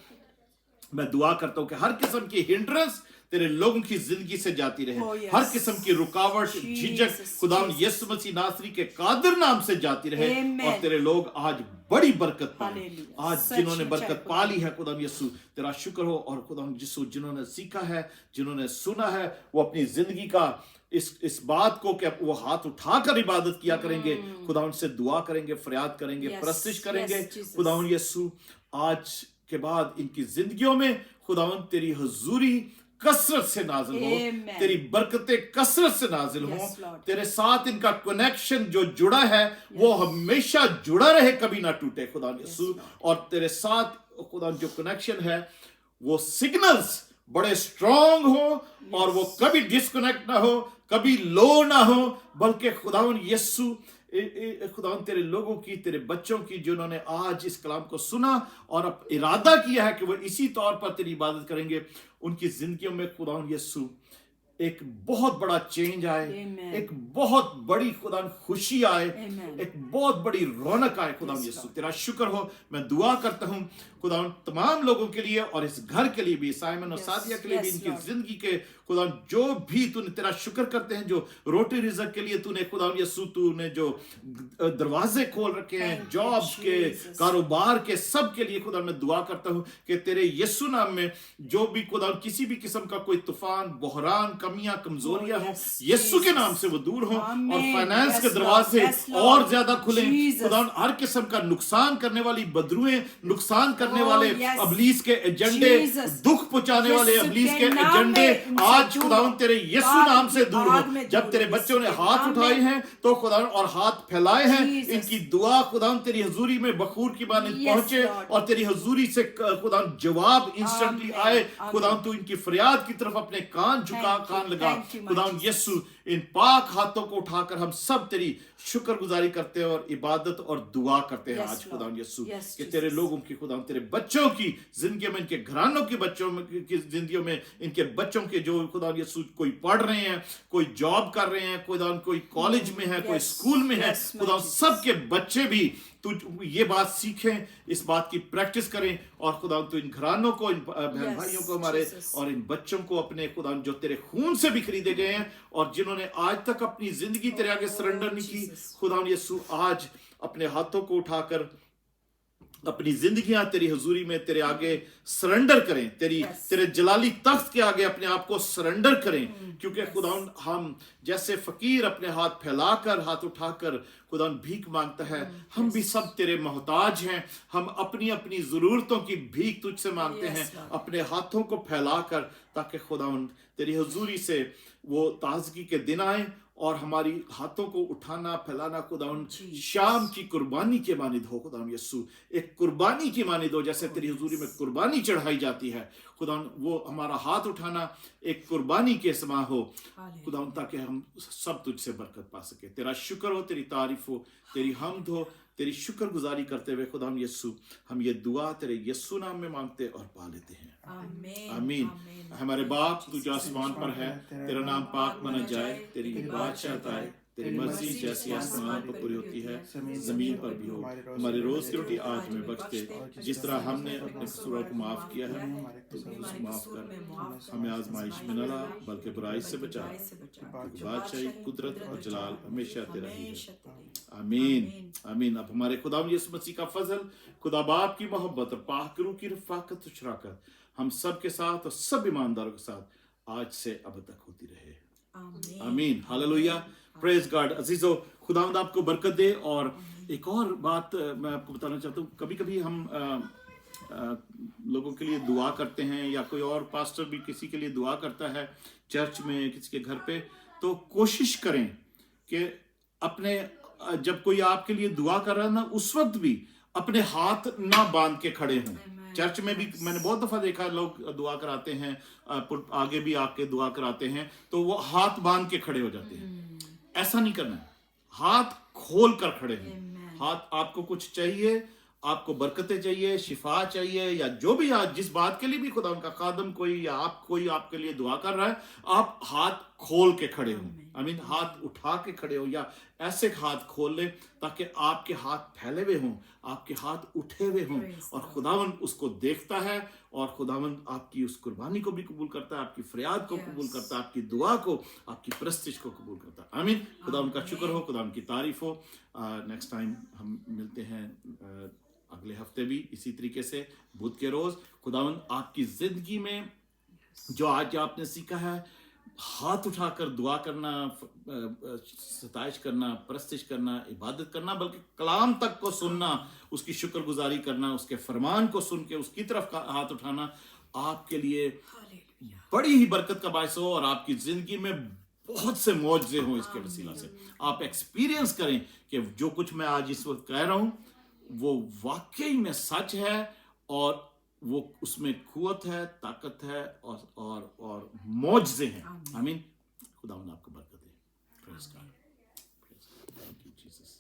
मैं दुआ करता हूं कि हर किस्म की हिंड्रेंस तेरे लोगों की जिंदगी से जाती रहे, Oh, yes. हर किस्म की रुकावट, झिझक Jesus, खुदावन Jesus. यीशु मसीह नासरी के कादिर नाम से जाती रहे। Amen. और तेरे लोग आज बड़ी बरकत पाए। Hallelujah. आज सच जिन्होंने में बरकत जय पा ली है, खुदावन यीशु तेरा शुक्र हो। और खुदावन यीशु जिन्होंने सीखा है, जिन्होंने सुना है, वो अपनी जिंदगी का इस बात को कि वो हाथ उठाकर इबादत किया करेंगे, खुदावन से दुआ करेंगे, फरियाद करेंगे, Yes, प्रस्तिश करेंगे। yes, Jesus. खुदावन यीशु आज के बाद इनकी जिंदगियों में खुदावन तेरी हुजूरी कसरत से नाजिल हो, Amen. तेरी बरकतें कसरत से नाजिल हो, Yes, Lord. तेरे साथ इनका कनेक्शन जो जुड़ा है वो हमेशा जुड़ा रहे, कभी ना टूटे खुदा यीशु। और तेरे साथ खुदा जो कनेक्शन है वो सिग्नल्स बड़े स्ट्रांग हो और वो कभी डिस्कनेक्ट ना हो, कभी लो ना हो, बल्कि खुदावन यीशु खुदावन तेरे लोगों की, तेरे बच्चों की जिन्होंने आज इस कलाम को सुना और अब इरादा किया है कि वो इसी तौर पर तेरी इबादत करेंगे, उनकी जिंदगियों में खुदावन यीशु एक बहुत बड़ा चेंज आए, Amen. एक बहुत बड़ी खुदा खुशी आए, Amen. एक बहुत बड़ी रौनक आए। खुदा Yes, यीशु Lord. तेरा शुक्र हो। मैं दुआ करता हूँ खुदा तमाम लोगों के लिए और इस घर के लिए भी, साइमन और Yes, सादिया के लिए भी, yes, इनकी Lord. जिंदगी के खुदा जो भी तूने तेरा शुक्र करते हैं, जो रोटी रिज़्क के लिए तूने खुदा यीशु तूने जो दरवाजे खोल रखे हैं, Thank you, जॉब के, Jesus. कारोबार के, सब के लिए खुदा मैं दुआ करता हूँ कि तेरे यीशु नाम में जो भी खुदा किसी भी किस्म का कोई तूफान, बहरान, कमियां, कमजोरियां हो, yes, यीशु के Jesus. नाम से वो दूर हो Amen. और फाइनेंस Yes, के दरवाजे Lord. Yes, Lord. और ज्यादा खुले। Jesus. खुदा हर किस्म का नुकसान करने वाली बदरुएं, नुकसान करने Oh, वाले yes. अबलीस के एजेंडे, Jesus. दुख पहुंचाने वाले यीशु अबलीस के के नाम एजेंडे में उनसे आज दूर खुदावन हो। तेरे यीशु आग नाम से की दूर आग हो। में जब दूर तेरे हो। बच्चों ने यीशु के हाथ नाम उठाए में। हैं तो खुदावन और हाथ फैलाए हैं, Jesus. इनकी दुआ खुदावन तेरी हजूरी में बखूर की मानिंद Yes, पहुंचे Lord. और तेरी हजूरी से खुदावन जवाब इंस्टेंटली Amen. आए। Amen. खुदावन तू इनकी फरियाद की तरफ अपने कान झुका, Thank you. कान लगा। Thank you, my खुदावन Jesus. यीशु इन पाक हाथों को उठाकर हम सब तेरी शुक्रगुजारी करते हैं और इबादत और दुआ करते हैं Yes, आज खुदावन यीशु Yes, कि Jesus. तेरे लोगों की खुदावन तेरे बच्चों की जिंदगी में, इनके घरानों के बच्चों में की जिंदगियों में, इनके बच्चों के जो खुदावन यीशु कोई पढ़ रहे हैं, कोई जॉब कर रहे हैं, खुदावन कोई कॉलेज में है, कोई Yes, स्कूल में है, yes, my खुदावन Jesus. सबके बच्चे भी तू ये बात सीखें, इस बात की प्रैक्टिस करें और खुदावन तू इन घरानों को, इन बहन Yes, भाइयों को हमारे Jesus. और इन बच्चों को अपने खुदावन जो तेरे खून से भी खरीदे गए हैं और जिन्होंने आज तक अपनी जिंदगी तेरे आगे सरेंडर नहीं की, Jesus. खुदावन यीशु आज अपने हाथों को उठाकर अपनी जिंदगियां तेरी हजूरी में तेरे आगे सरेंडर करें, Yes. तेरे जलाली तख्त के आगे अपने आप को सरेंडर करें, क्योंकि खुदावन हम जैसे फकीर अपने हाथ फैलाकर, हाथ उठाकर खुदावन भीख मांगता है, हम भी सब तेरे मोहताज हैं। हम अपनी अपनी जरूरतों की भीख तुझसे मांगते Yes, हैं, Lord. अपने हाथों को फैलाकर, ताकि खुदावन तेरी हजूरी से वो ताजगी के दिन आए और हमारी हाथों को उठाना फैलाना खुदावन Jesus. शाम की कुर्बानी के मानिद हो। खुदावन यीशु एक कुर्बानी की मानिद हो, जैसे तेरी हुजूरी में कुर्बानी चढ़ाई जाती है खुदावन, वो हमारा हाथ उठाना एक कुर्बानी के समा हो खुदावन, ताकि हम सब तुझसे बरकत पा सके। तेरा शुक्र हो, तेरी तारीफ हो, तेरी हमद हो, तेरी शुक्रगुजारी करते हुए खुदावन यीशु हम ये दुआ तेरे यीशु नाम में मांगते और पा लेते हैं। आमीन। आमीन। आमीन। हमारे बाप तू जो आसमान पर है, तेरा नाम पाक मना जाए, तेरी बादशाहत आए, तेरी मर्जी जैसी आसमान पर पूरी होती है जमीन पर भी हो। हमारी रोज की रोटी आज हमें बख्श दे, जिस तरह हमने अपने कसूरों को माफ किया है तो उसको माफ कर। हमें आजमाइश में न ला बल्कि बुराई से बचा, क्योंकि बादशाही, कुदरत और जलाल हमेशा तेरा ही है। आमीन आमीन। अब हमारे खुदा यीशु मसीह का फजल, खुदा बाप की मोहब्बत और पाक रूह की रफाकत और शराकत हम सब के साथ और सब ईमानदारों के साथ आज से अब तक होती रहे। आमीन हालेलुया, प्रेज गॉड। अजीजों, खुदावंद आपको बरकत दे। और एक और बात मैं आपको बताना चाहता हूँ, कभी कभी हम लोगों के लिए दुआ करते हैं, या कोई और पास्टर भी किसी के लिए दुआ करता है चर्च में, किसी के घर पे, तो कोशिश करें कि अपने जब कोई आपके लिए दुआ कर रहा है ना, उस वक्त भी अपने हाथ ना बांध के खड़े हों। चर्च में भी मैंने बहुत दफा देखा, लोग दुआ कराते हैं, आगे भी आके दुआ कराते हैं, तो वो हाथ बांध के खड़े हो जाते हैं। ऐसा नहीं करना है, हाथ खोल कर खड़े हैं। हाथ, आपको कुछ चाहिए, आपको बरकतें चाहिए, शिफा चाहिए, या जो भी आज जिस बात के लिए भी खुदा उनका खादम कोई या आप कोई आपके लिए दुआ कर रहा है, आप हाथ खोल के खड़े हो। आई मीन हाथ उठा के खड़े हो, या ऐसे हाथ खोल ले ताकि आपके हाथ फैले हुए हों, आपके हाथ उठे हुए हों, और खुदावन उसको देखता है, और खुदावन आपकी उस कुर्बानी को भी कबूल करता है, आपकी फरियाद को कबूल करता है, आपकी दुआ को, आपकी प्रस्तिश को कबूल करता है। आमीन। खुदा उनका शुक्र हो, खुदा उनकी तारीफ हो। नेक्स्ट टाइम हम मिलते हैं अगले हफ्ते भी इसी तरीके से बुध के रोज। खुदावन आपकी जिंदगी में जो आज आपने सीखा है, हाथ उठाकर दुआ करना, सताइश करना, प्रस्तिश करना, इबादत करना, बल्कि कलाम तक को सुनना, उसकी शुक्रगुजारी करना, उसके फरमान को सुन के उसकी तरफ हाथ उठाना आपके लिए बड़ी ही बरकत का बायस हो, और आपकी जिंदगी में बहुत से मौजज़े हों इसके वसीला से। आप एक्सपीरियंस करें कि जो कुछ मैं आज इस वक्त कह रहा हूं वो वाकई में सच है, और वो उसमें कुव्वत है, ताकत है, और मौजज़े हैं। आमीन। खुदा आपको बरकत दे। Praise God. Thank you Jesus.